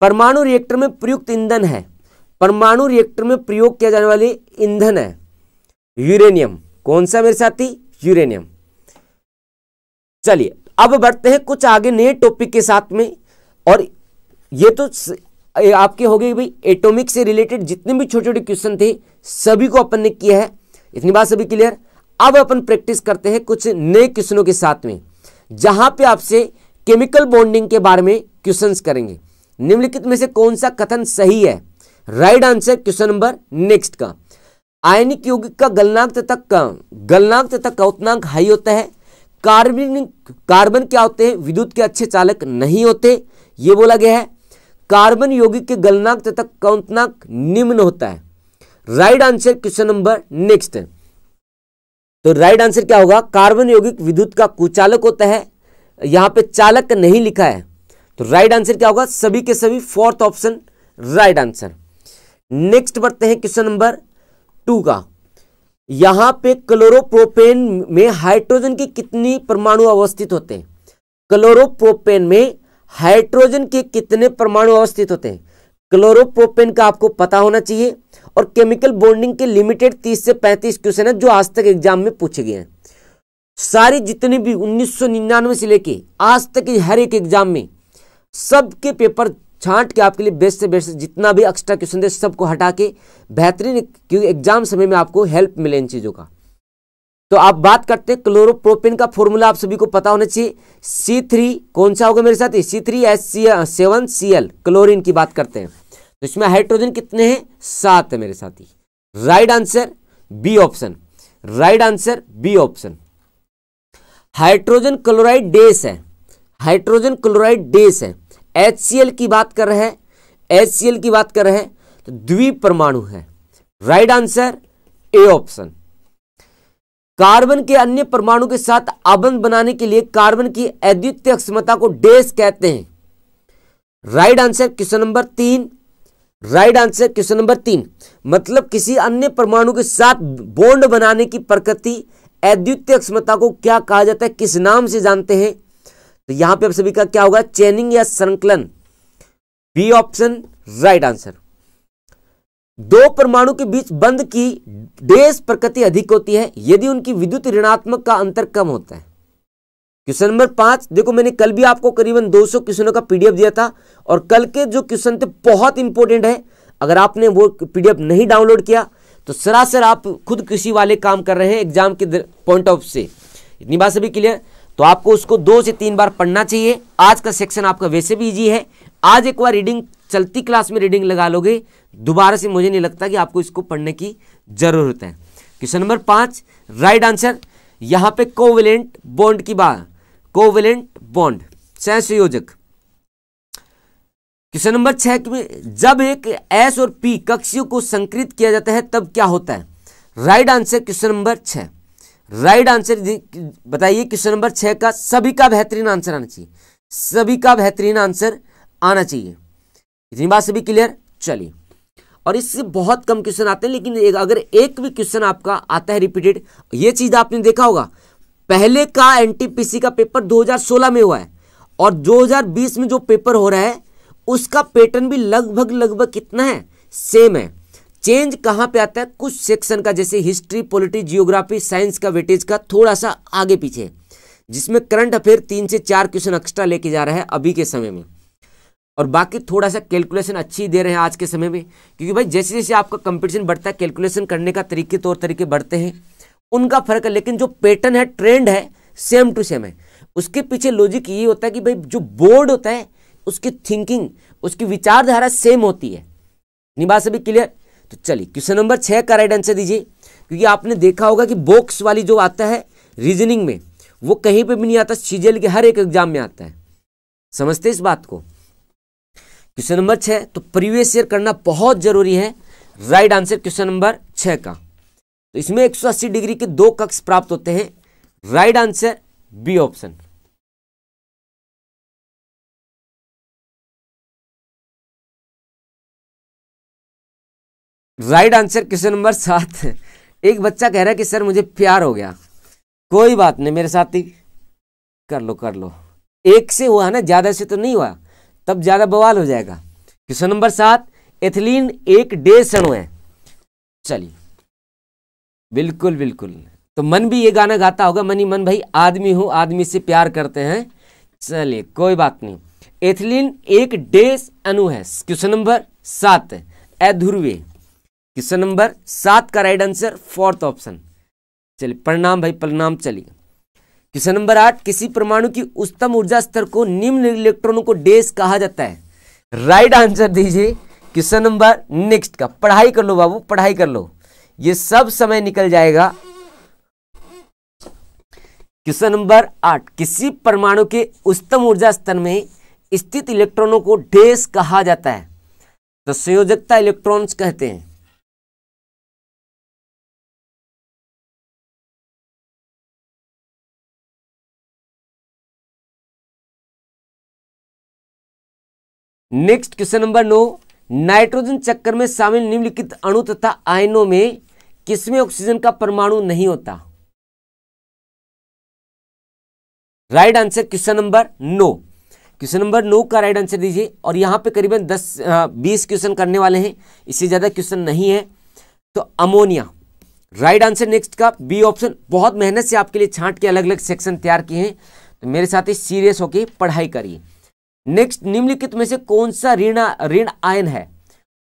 परमाणु रिएक्टर में प्रयुक्त ईंधन है, परमाणु रिएक्टर में प्रयोग किया जाने वाले ईंधन है यूरेनियम, कौन सा मेरे साथी, यूरेनियम। चलिए अब बढ़ते हैं कुछ आगे नए टॉपिक के साथ में, और ये तो आपके हो गए भाई एटॉमिक से रिलेटेड जितने भी छोटे छोटे क्वेश्चन थे सभी को अपन ने किया है, इतनी बात सभी क्लियर। अब अपन प्रैक्टिस करते हैं कुछ नए क्वेश्चनों के साथ में, जहां पे आपसे केमिकल बॉन्डिंग के बारे में क्वेश्चंस करेंगे। निम्नलिखित में से कौन सा कथन सही है? Right answer question number next का, आयनिक यौगिक का गलनांक तथा क्वथनांक हाई होता है। कार्बन क्या होते हैं? विद्युत के अच्छे चालक नहीं होते, ये बोला गया है। कार्बन यौगिक के गलनांक तथा क्वथनांक निम्न होता है। Right answer question number next है। तो राइट आंसर क्या होगा? कार्बन यौगिक विद्युत का कुचालक होता है, यहां पे चालक नहीं लिखा है, तो राइट आंसर क्या होगा? सभी के सभी fourth option right answer. Next बढ़ते हैं क्वेश्चन नंबर 2 का। यहां पे क्लोरोप्रोपेन में हाइड्रोजन के कितनी परमाणु अवस्थित होते हैं? क्लोरोप्रोपेन में हाइड्रोजन के कितने परमाणु अवस्थित होते हैं? क्लोरोप्रोपेन का आपको पता होना चाहिए। और केमिकल बॉन्डिंग के लिमिटेड 30 से 35 क्वेश्चन है जो आज तक एग्जाम में पूछे गए हैं। सारी जितने भी 1999 से लेके आज तक हर एक एग्जाम में सबके पेपर छांट के आपके लिए बेस्ट से बेस्ट जितना भी एक्स्ट्रा क्वेश्चन थे सबको हटा के बेहतरीन, क्योंकि एग्जाम समय में आपको हेल्प मिले इन चीजों का। तो आप बात करते हैं क्लोरोप्रोपेन का फॉर्मूला आप सभी को पता होना चाहिए। C3 कौन सा होगा मेरे साथ? C3H7Cl क्लोरीन की बात करते हैं। तो इसमें हाइड्रोजन कितने हैं? 7 है मेरे साथी। Right answer B option, right answer B option. Hydrogen chloride डेस है, हाइड्रोजन क्लोराइड डेस है। HCl की बात कर रहे हैं, HCl की बात कर रहे हैं, तो द्विपरमाणु है। Right answer A option. Carbon के अन्य परमाणु के साथ आबंध बनाने के लिए कार्बन की अद्वितीय क्षमता को डेस कहते हैं। Right answer question number 3, right answer question number 3। मतलब किसी अन्य परमाणु के साथ बॉन्ड बनाने की प्रकृति अद्वितीय क्षमता को क्या कहा जाता है, किस नाम से जानते हैं? तो यहां पे आप सभी का क्या होगा? चेनिंग या संकलन। B option right answer. दो परमाणु के बीच बंध की डेस प्रकृति अधिक होती है यदि उनकी विद्युत ऋणात्मक का अंतर कम होता है। क्वेश्चन नंबर 5 देखो, मैंने कल भी आपको करीबन 200 क्वेश्चनों का पीडीएफ दिया था, और कल के जो क्वेश्चन थे बहुत इंपॉर्टेंट है। अगर आपने वो पीडीएफ नहीं डाउनलोड किया तो सरासर आप खुद किसी वाले काम कर रहे हैं एग्जाम के पॉइंट ऑफ से। इतनी बात सभी क्लियर? तो आपको उसको 2 से 3 बार पढ़ना चाहिए। आज का सेक्शन आपका वैसे भी इजी है, आज एक बार रीडिंग चलती क्लास में रीडिंग लगा लोगे, दोबारा से मुझे नहीं लगता कि आपको इसको पढ़ने की जरूरत है। Question number 5 right answer. यहां पे कोवेलेंट बॉन्ड की बात, कोवेलेंट बॉन्ड सहसंयोजक। क्वेश्चन नंबर 6 में जब एक S और P कक्षीय को संकृत किया जाता है तब क्या होता है? Right answer question number 6, right answer बताइए। क्वेश्चन नंबर 6 का सभी का बेहतरीन आंसर आना चाहिए, सभी का बेहतरीन आंसर आना चाहिए। इतनी बात सभी क्लियर? चलिए, और इससे बहुत कम क्वेश्चन आते हैं, लेकिन अगर एक भी क्वेश्चन आपका आता है रिपीटेड, ये चीज आपने देखा होगा, पहले का NTPC का पेपर 2016 में हुआ है और 2020 में जो पेपर हो रहा है उसका पैटर्न भी लगभग कितना है? सेम है। चेंज कहां पे आता है? कुछ सेक्शन का, जैसे हिस्ट्री, पॉलिटी, जियोग्राफी, साइंस का वेटेज का थोड़ा सा आगे पीछे, जिसमें करंट अफेयर 3 से 4 क्वेश्चन एक्स्ट्रा लेके जा रहा है अभी के समय में, और बाकी थोड़ा सा कैलकुलेशन अच्छी दे रहे हैं आज के समय में, क्योंकि भाई जैसे जैसे आपका कंपटीशन बढ़ता है कैलकुलेशन करने का तरीके तौर तरीके बढ़ते हैं, उनका फर्क है, लेकिन जो पैटर्न है, ट्रेंड है, सेम टू सेम है। उसके पीछे लॉजिक ये होता है कि भाई जो बोर्ड होता है उसकी थिंकिंग, उसकी विचारधारा सेम होती है। नहीं बात सभी क्लियर? तो चलिए क्वेश्चन नंबर 6 का राइट आंसर दीजिए, क्योंकि आपने देखा होगा कि बॉक्स वाली जो आता है रीजनिंग में वो कहीं पे भी नहीं आता, सीजीएल के हर एक एग्जाम में आता है। समझते इस बात को? क्वेश्चन नंबर 6 तो प्रीवियस ईयर करना बहुत जरूरी है। राइट आंसर क्वेश्चन नंबर 6 का, तो इसमें 180 डिग्री के 2 कक्ष प्राप्त होते हैं। Right answer B option. Right answer question number 7। एक बच्चा कह रहा है कि सर मुझे प्यार हो गया। कोई बात नहीं मेरे साथ ही कर लो। एक से हुआ ना, ज्यादा से तो नहीं हुआ, तब ज्यादा बवाल हो जाएगा। क्वेश्चन नंबर 7 एथिलीन एक डेस अणु है। चलिए बिल्कुल तो मन भी ये गाना गाता होगा, मनी मन भाई आदमी हूं, आदमी से प्यार करते हैं। चलिए कोई बात नहीं। एथिलीन एक डैश अणु है। Question number 7 अध्रुवीय। क्वेश्चन नंबर 7 का राइट आंसर फोर्थ ऑप्शन। चलिए प्रणाम भाई प्रणाम। चलिए क्वेश्चन नंबर 8 किसी परमाणु की उच्चतम ऊर्जा स्तर को निम्न इलेक्ट्रॉनों को डैश कहा जाता है। राइट आंसर दीजिए क्वेश्चन नंबर नेक्स्ट का। पढ़ाई कर लो बाबू, पढ़ाई कर लो, ये सब समय निकल जाएगा। क्वेश्चन नंबर 8 किसी परमाणु के उच्चतम ऊर्जा स्तर में स्थित इलेक्ट्रॉनों को डैश कहा जाता है। तो संयोजकता इलेक्ट्रॉन्स कहते हैं। नेक्स्ट क्वेश्चन नंबर 9 नाइट्रोजन चक्कर में शामिल निम्नलिखित अणु तथा आयनों में किसमें ऑक्सीजन का परमाणु नहीं होता। Right answer question number 9। Question number 9 का राइट आंसर दीजिए। और यहां पे करीबन 10-20 क्वेश्चन करने वाले हैं, इससे ज्यादा क्वेश्चन नहीं है। तो अमोनिया राइट आंसर नेक्स्ट का बी ऑप्शन। बहुत मेहनत से आपके लिए छांट के अलग अलग सेक्शन तैयार किए हैं, तो मेरे साथ ही सीरियस होकर पढ़ाई करिए। नेक्स्ट निम्नलिखित में से कौन सा ऋण आयन है,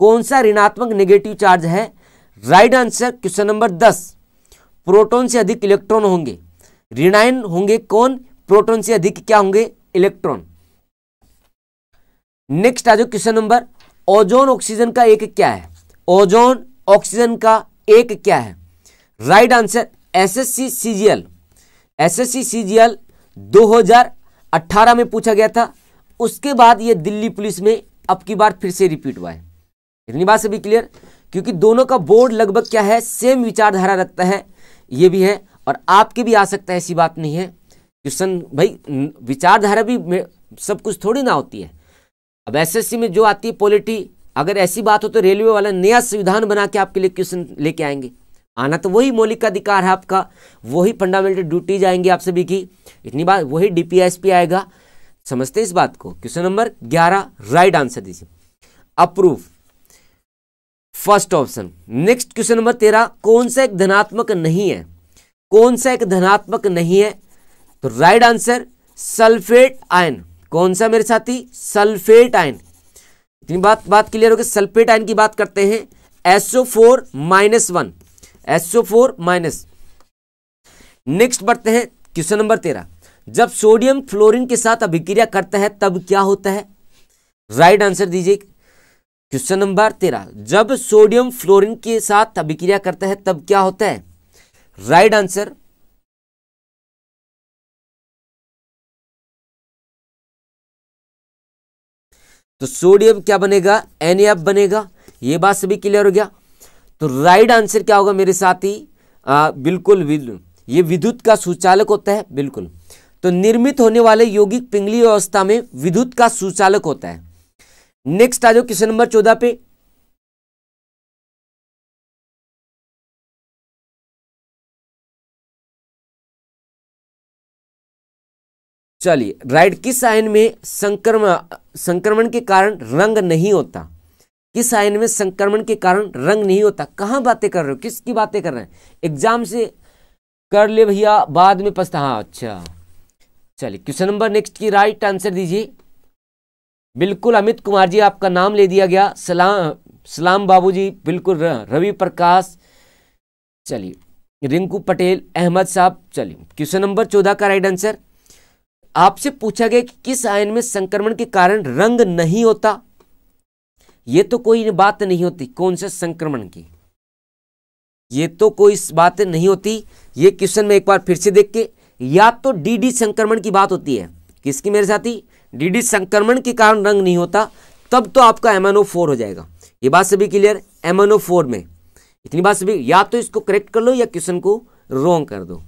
कौन सा ऋणात्मक नेगेटिव चार्ज है। Right answer question number 10 proton से अधिक इलेक्ट्रॉन होंगे। ऋणायन होंगे कौन, प्रोटॉन से अधिक क्या होंगे, इलेक्ट्रॉन। नेक्स्ट आ जाओ क्वेश्चन नंबर ओजोन ऑक्सीजन का एक क्या है। ओजोन ऑक्सीजन का एक क्या है। Right answer SSC-CgL। SSC-CgL 2018 में पूछा गया था, उसके बाद ये दिल्ली पुलिस में अब की बार फिर से रिपीट हुआ है। इतनी बात सभी क्लियर, क्योंकि दोनों का बोर्ड लगभग क्या है, सेम विचारधारा रखता है। ये भी है और आपके भी आ सकता है, ऐसी बात नहीं है। क्वेश्चन भाई विचारधारा भी सब कुछ थोड़ी ना होती है। अब SSC में जो आती है पॉलिटी, अगर ऐसी बात हो तो रेलवे वाला नया संविधान बना के आपके लिए क्वेश्चन लेके आएंगे। आना तो वही मौलिक अधिकार है आपका, वही फंडामेंटल ड्यूटीज आएंगी आप सभी की। इतनी बात, वही DPSP आएगा। समझते हैं इस बात को। क्वेश्चन नंबर 11 राइट आंसर दीजिए approve, first option. Next question number 13 कौन सा एक धनात्मक नहीं है, कौन सा एक धनात्मक नहीं है। तो राइट आंसर सल्फेट आयन। कौन सा मेरे साथी, सल्फेट आयन। इतनी बात क्लियर हो गई। सल्फेट आयन की बात करते हैं, SO4-1, SO4-। नेक्स्ट बढ़ते हैं क्वेश्चन नंबर 13 जब सोडियम फ्लोरीन के साथ अभिक्रिया करता है तब क्या होता है। राइट आंसर दीजिए क्वेश्चन नंबर 13 जब सोडियम फ्लोरीन के साथ अभिक्रिया करता है तब क्या होता है। राइट आंसर तो सोडियम क्या बनेगा, NaF बनेगा। ये बात सभी क्लियर हो गया। तो राइट आंसर क्या होगा मेरे साथी, बिल्कुल ये विद्युत का सुचालक होता है, बिल्कुल। तो निर्मित होने वाले यौगिक पिंगली अवस्था में विद्युत का सुचालक होता है। नेक्स्ट आ जाओ क्वेश्चन नंबर 14 पे। चलिए राइट किस आयन में संक्रमण के कारण रंग नहीं होता। किस आयन में संक्रमण के कारण रंग नहीं होता। कहां बातें कर रहे हो, किसकी बातें कर रहे हैं, एग्जाम से कर ले भैया, बाद में पछता। हाँ अच्छा चलिए क्वेश्चन नंबर नेक्स्ट की राइट आंसर दीजिए। बिल्कुल अमित कुमार जी आपका नाम ले दिया गया। सलाम बाबूजी, बिल्कुल रवि प्रकाश, चलिए रिंकू पटेल, अहमद साहब। चलिए क्वेश्चन नंबर 14 का राइट आंसर आपसे पूछा गया कि किस आयन में संक्रमण के कारण रंग नहीं होता। ये तो कोई बात नहीं होती कौन से संक्रमण की, ये तो कोई बात नहीं होती। ये क्वेश्चन में एक बार फिर से देख के, या तो DD संक्रमण की बात होती है। किसकी मेरे साथी, DD संक्रमण के कारण रंग नहीं होता, तब तो आपका MnO4 हो जाएगा। ये बात सभी क्लियर, MnO4 में। इतनी बात सभी, या तो इसको करेक्ट कर लो या क्वेश्चन को रॉन्ग कर दो।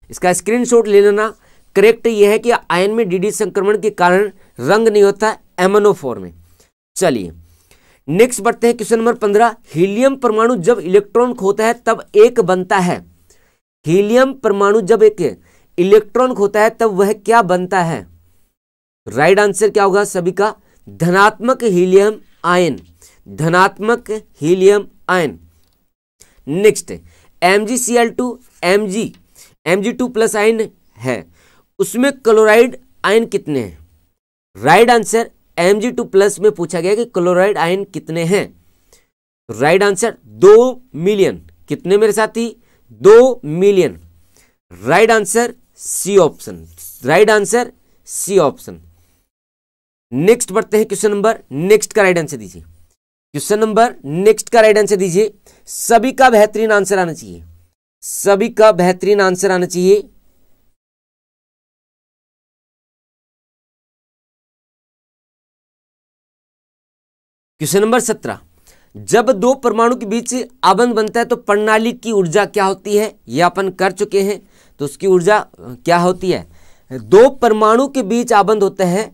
इसका स्क्रीनशॉट ले लेना। करेक्ट ये है कि आयन में DD संक्रमण के कारण रंग नहीं होता MnO4 में। चलिए नेक्स्ट बढ़ते हैं क्वेश्चन नंबर 15 हीलियम परमाणु जब इलेक्ट्रॉन खोता है तब एक बनता है। हीलियम परमाणु जब एक इलेक्ट्रॉन खोता है तब वह क्या बनता है। राइट आंसर क्या होगा सभी का, धनात्मक हीलियम आयन, धनात्मक helium ion. Next MgCl2 Mg Mg2+ ion है, उसमें क्लोराइड आयन कितने हैं? राइट आंसर Mg2+ में पूछा गया कि क्लोराइड आयन कितने हैं। Right answer 2 million. कितने मेरे साथी? 2 million. Right answer C option. Right answer C option. Next बढ़ते हैं क्वेश्चन नंबर नेक्स्ट का राइट आंसर दीजिए। क्वेश्चन नंबर नेक्स्ट का राइट आंसर दीजिए। सभी का बेहतरीन आंसर आना चाहिए, सभी का बेहतरीन आंसर आना चाहिए। क्वेश्चन नंबर 17, जब दो परमाणु के बीच आबंध बनता है तो प्रणाली की ऊर्जा क्या होती है? यह अपन कर चुके हैं, तो उसकी ऊर्जा क्या होती है? दो परमाणु के बीच आबंध होता है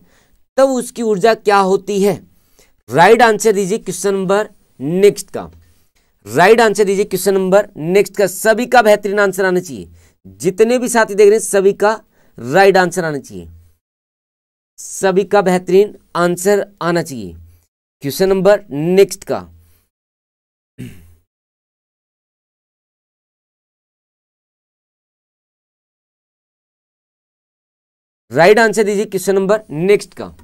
तब उसकी ऊर्जा क्या होती है? राइट आंसर दीजिए क्वेश्चन नंबर नेक्स्ट का। राइट आंसर दीजिए क्वेश्चन नंबर नेक्स्ट का। सभी का बेहतरीन आंसर आना चाहिए, जितने भी साथी देख रहे हैं सभी का राइट आंसर आना चाहिए, सभी का बेहतरीन आंसर आना चाहिए क्वेश्चन नंबर नेक्स्ट का। राइट आंसर दीजिए क्वेश्चन नंबर नेक्स्ट का।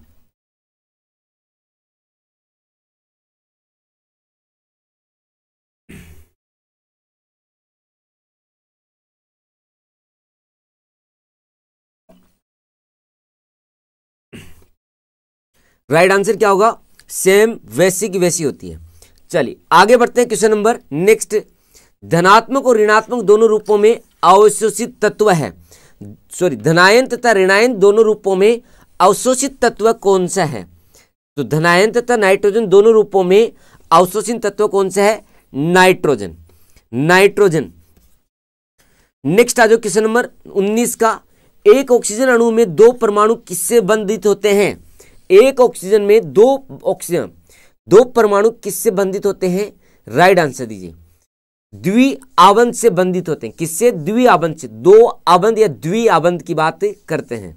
राइट आंसर क्या होगा? सेम, वैसी की वैसी होती है। चलिए आगे बढ़ते हैं क्वेश्चन नंबर नेक्स्ट। धनात्मक और ऋणात्मक दोनों रूपों में अवशोषित तत्व है, सॉरी धनायन तथा ऋणायन दोनों रूपों में अवशोषित तत्व कौन सा है? तो धनायन तथा नाइट्रोजन दोनों रूपों में अवशोषित तत्व कौन सा है? नाइट्रोजन। नाइट्रोजन। नेक्स्ट आ जाओ क्वेश्चन नंबर 19 का। एक ऑक्सीजन अणु में दो परमाणु किससे बंधित होते हैं? एक ऑक्सीजन में दो परमाणु किससे बंधित होते हैं? राइट आंसर दीजिए। द्विआबंध से बंधित होते हैं। किससे? द्विआबंध से। दो आबंध या द्विआबंध की बात करते हैं।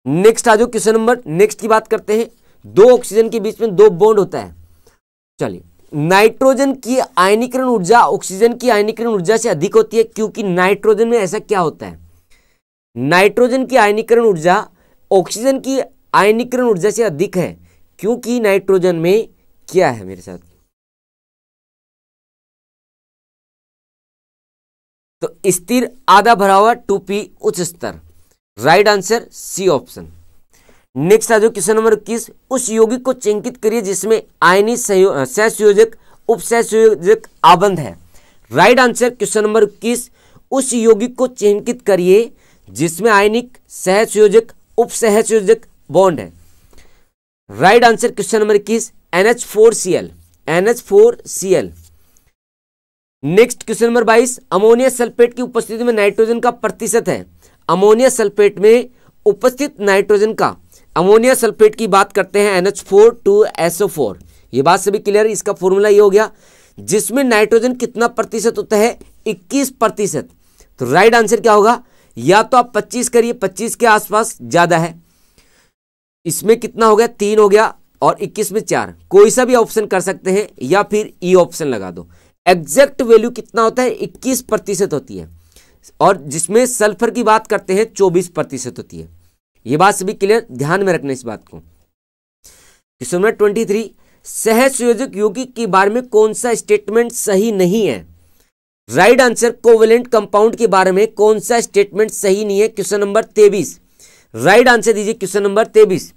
नेक्स्ट आ जाओ क्वेश्चन नंबर नेक्स्ट की बात करते हैं। दो ऑक्सीजन के बीच में दो बॉन्ड होता है। चलिए, नाइट्रोजन की आयनीकरण ऊर्जा ऑक्सीजन की आयनीकरण ऊर्जा से अधिक होती है, क्योंकि नाइट्रोजन में ऐसा क्या होता है? नाइट्रोजन की आयनीकरण ऊर्जा ऑक्सीजन की आयनीकरण ऊर्जा से अधिक है, क्योंकि नाइट्रोजन में क्या है मेरे साथ? तो स्थिर आधा भरा हुआ 2p उच्च स्तर। Right answer C option. Next आ जाओ क्वेश्चन नंबर 21। उस यौगिक को चिन्हित करिए जिसमें आयनी सहसंयोजक उपसहसंयोजक आबंध है। Right answer question number 21। उस यौगिक को चिन्हित करिए जिसमें आयनिक सहसंयोजक उपसहसंयोजक बॉन्ड है। Right answer question number 21 NH4Cl। NH4Cl। Next question number 22। Ammonia sulphate की उपस्थिति में नाइट्रोजन का प्रतिशत है। अमोनिया सल्फेट में उपस्थित नाइट्रोजन का, अमोनिया सल्फेट की बात करते हैं NH4 ये बात सभी क्लियर है। इसका फॉर्मूला ये हो गया, जिसमें नाइट्रोजन कितना प्रतिशत होता है? 21%। तो राइट आंसर क्या होगा? या तो आप 25 करिए, 25 के आसपास ज्यादा है। इसमें कितना हो गया? 3 हो गया, और 21 में 4। कोई सा भी ऑप्शन कर सकते हैं, या फिर ई ऑप्शन लगा दो। एग्जैक्ट वैल्यू कितना होता है? 21% होती है, और जिसमें सल्फर की बात करते हैं 24% होती है। ये बात सभी क्लियर, ध्यान में रखना इस बात को। Question number 23। सहसंयोजक यौगिक के बारे में कौन सा स्टेटमेंट सही नहीं है? राइट आंसर कोवेलेंट कंपाउंड के बारे में कौन सा स्टेटमेंट सही नहीं है? Question number 23। राइट आंसर दीजिए question number 23।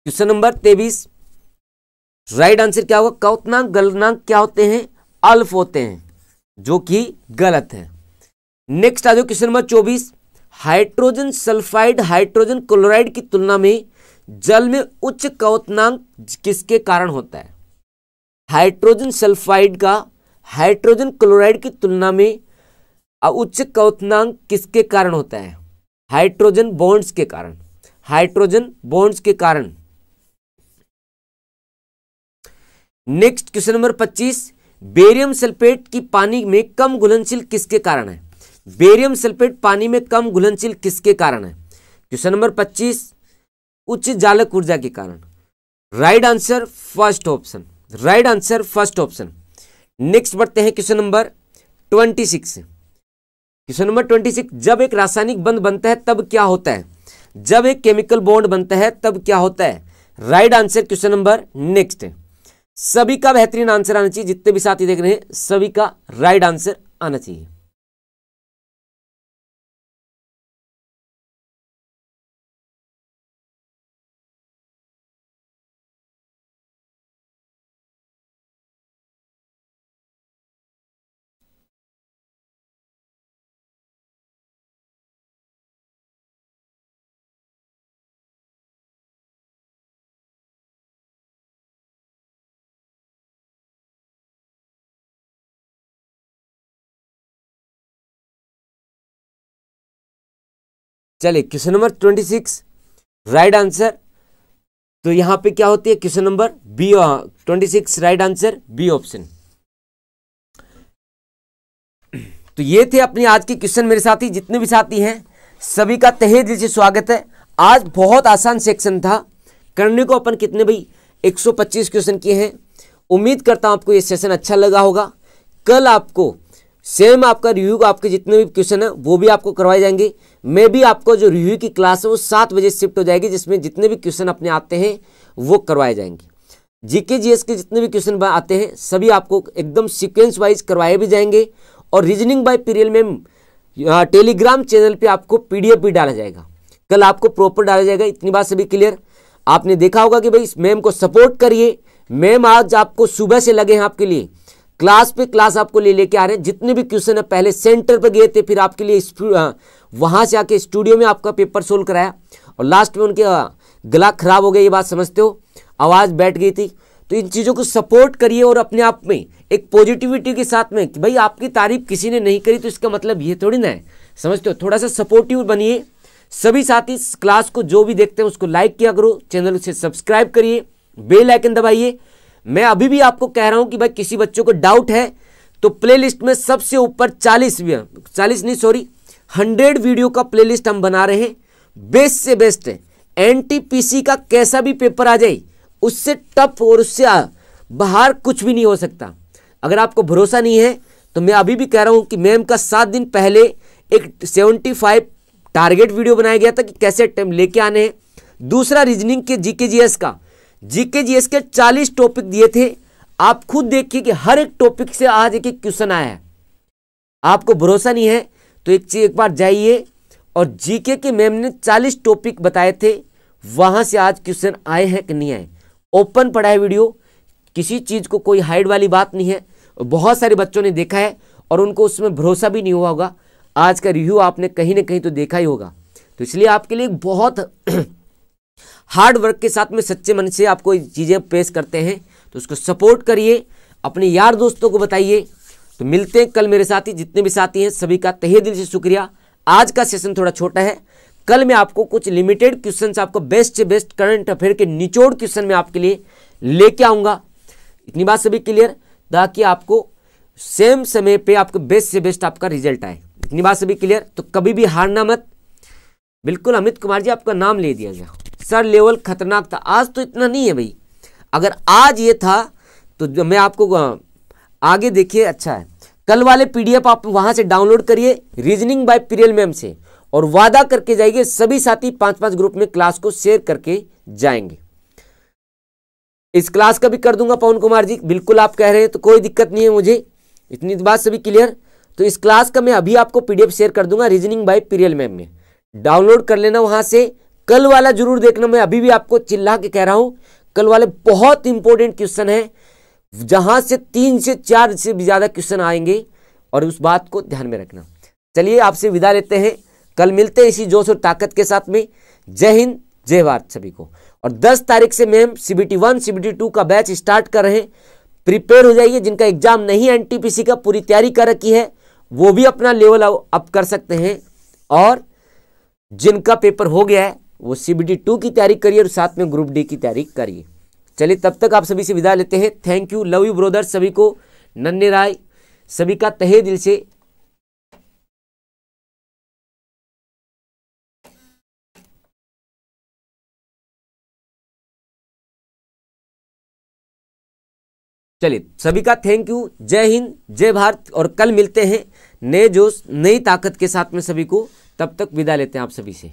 Question number 23 right answer क्या होगा? क्वथनांक गलनांक क्या होते हैं? अल्फ होते हैं, जो कि गलत है। नेक्स्ट आ जाओ question number 24। Hydrogen sulphide hydrogen chloride की तुलना में जल में उच्च क्वथनांक किसके कारण होता है? हाइड्रोजन सल्फाइड का हाइड्रोजन क्लोराइड की तुलना में उच्च क्वथनांक किसके कारण होता है? हाइड्रोजन बॉन्ड्स के कारण। हाइड्रोजन बॉन्ड्स के कारण। Next question number 25। Barium sulphate की पानी में कम घुलनशील किसके कारण है? बेरियम सल्फेट पानी में कम घुलनशील किसके कारण है? क्वेश्चन नंबर 25 उच्च जालक ऊर्जा के कारण। Right answer first option. Right answer first option. Next बढ़ते हैं क्वेश्चन नंबर 26। क्वेश्चन नंबर 26, जब एक रासायनिक बंध बनता है तब क्या होता है? जब एक केमिकल बॉन्ड बनता है तब क्या होता है? Right answer question number next. सभी का बेहतरीन आंसर आना चाहिए, जितने भी साथी देख रहे हैं सभी का राइट आंसर आना चाहिए। चलिए क्वेश्चन नंबर 26 राइट आंसर, तो यहां पे क्या होती है? Question number B, 26 right answer B option. तो ये थे अपनी आज के क्वेश्चन मेरे साथी, जितने भी साथी हैं सभी का तहे दिल से स्वागत है। आज बहुत आसान सेक्शन था, करने को अपन कितने भाई 125 क्वेश्चन किए हैं। उम्मीद करता हूं आपको ये सेशन अच्छा लगा होगा। कल आपको सेम आपका रिव्यू, आपके जितने भी क्वेश्चन है वो भी आपको करवाए जाएंगे। मैं भी आपको जो रिव्यू की क्लास है वो 7 बजे शिफ्ट हो जाएगी, जिसमें जितने भी क्वेश्चन अपने आते हैं वो करवाए जाएंगे। जीके जीएस के जितने भी क्वेश्चन आते हैं सभी आपको एकदम सीक्वेंस वाइज करवाए भी जाएंगे। और रीजनिंग बाय पीरियल में टेलीग्राम चैनल पे आपको पीडीएफ भी डाला जाएगा, कल आपको प्रॉपर डाला जाएगा। इतनी बात सभी क्लियर। आपने देखा होगा कि भाई इस मैम को सपोर्ट करिए। मैम आज आपको सुबह से लगे हैं आपके लिए, क्लास पे क्लास आपको लेके आ रहे हैं। जितने भी क्वेश्चन है पहले सेंटर पे गए थे, फिर आपके लिए वहां से आके स्टूडियो में आपका पेपर सोल्व कराया, और लास्ट में उनके गला खराब हो गया, ये बात समझते हो, आवाज बैठ गई थी। तो इन चीज़ों को सपोर्ट करिए और अपने आप में एक पॉजिटिविटी के साथ में कि भाई आपकी तारीफ किसी ने नहीं करी तो इसका मतलब ये थोड़ी ना है, समझते हो। थोड़ा सा सपोर्टिव बनिए। सभी साथी इस क्लास को जो भी देखते हैं उसको लाइक किया करो, चैनल से सब्सक्राइब करिए, बेल आइकन दबाइए। मैं अभी भी आपको कह रहा हूं कि भाई किसी बच्चों को डाउट है तो प्लेलिस्ट में सबसे ऊपर 100 वीडियो का प्लेलिस्ट हम बना रहे हैं। बेस्ट से बेस्ट है, एनटीपीसी का कैसा भी पेपर आ जाए उससे टफ और उससे बाहर कुछ भी नहीं हो सकता। अगर आपको भरोसा नहीं है तो मैं अभी भी कह रहा हूं कि मैम का 7 दिन पहले एक 75 टारगेट वीडियो बनाया गया था कि कैसे टाइम लेके आने हैं। दूसरा रीजनिंग के जीके जीएस का, जीके जीएस के 40 टॉपिक दिए थे। आप खुद देखिए कि हर एक टॉपिक से आज एक एक क्वेश्चन आया है। आपको भरोसा नहीं है तो एक बार जाइए, और जीके के मैम ने 40 टॉपिक बताए थे, वहां से आज क्वेश्चन आए हैं कि नहीं आए। ओपन पड़ा है वीडियो, किसी चीज को कोई हाइड वाली बात नहीं है। बहुत सारे बच्चों ने देखा है और उनको उसमें भरोसा भी नहीं हुआ होगा। आज का रिव्यू आपने कहीं ना कहीं तो देखा ही होगा। तो इसलिए आपके लिए बहुत हार्ड वर्क के साथ में सच्चे मन से आपको चीज़ें पेश करते हैं, तो उसको सपोर्ट करिए, अपने यार दोस्तों को बताइए। तो मिलते हैं कल मेरे साथी, जितने भी साथी हैं सभी का तहे दिल से शुक्रिया। आज का सेशन थोड़ा छोटा है, कल मैं आपको कुछ लिमिटेड क्वेश्चंस, आपको बेस्ट से बेस्ट करंट अफेयर के निचोड़ क्वेश्चन में आपके लिए लेके आऊँगा। इतनी बात सभी क्लियर, ताकि आपको सेम समय पे आपको बेस्ट से बेस्ट आपका रिजल्ट आए। इतनी बात सभी क्लियर। तो कभी भी हारना मत। बिल्कुल अमित कुमार जी आपका नाम ले दिया गया, सर लेवल खतरनाक था। आज तो इतना नहीं है भाई, अगर आज ये था तो मैं आपको आगे देखिए अच्छा है। कल वाले पीडीएफ आप वहां से डाउनलोड करिए रीजनिंग बाय पीरियल मैम से, और वादा करके जाइए सभी साथी 5-5 ग्रुप में क्लास को शेयर करके जाएंगे। इस क्लास का भी कर दूंगा पवन कुमार जी, बिल्कुल आप कह रहे हैं तो कोई दिक्कत नहीं है मुझे। इतनी बात सभी क्लियर। तो इस क्लास का मैं अभी आपको पीडीएफ शेयर कर दूंगा रीजनिंग बाय पीरियल मैम में, डाउनलोड कर लेना वहां से। कल वाला जरूर देखना, मैं अभी भी आपको चिल्ला के कह रहा हूं, कल वाले बहुत इंपॉर्टेंट क्वेश्चन है, जहां से 3 से 4 से भी ज्यादा क्वेश्चन आएंगे, और उस बात को ध्यान में रखना। चलिए आपसे विदा लेते हैं, कल मिलते हैं इसी जोश और ताकत के साथ में। जय हिंद जय भारत सभी को। और 10 तारीख से मैम CBT 1 CBT 2 का बैच स्टार्ट कर रहे हैं, प्रिपेयर हो जाइए। जिनका एग्जाम नहीं एनटीपीसी का पूरी तैयारी कर रखी है वो भी अपना लेवल अप कर सकते हैं, और जिनका पेपर हो गया है वो CBT 2 की तैयारी करिए और साथ में ग्रुप डी की तैयारी करिए। चलिए तब तक आप सभी से विदा लेते हैं। Thank you, love you brother सभी को, नन्हे राय सभी का तहे दिल से चलिए सभी का थैंक यू, जय हिंद जय भारत, और कल मिलते हैं नए जोश नई ताकत के साथ में सभी को। तब तक विदा लेते हैं आप सभी से।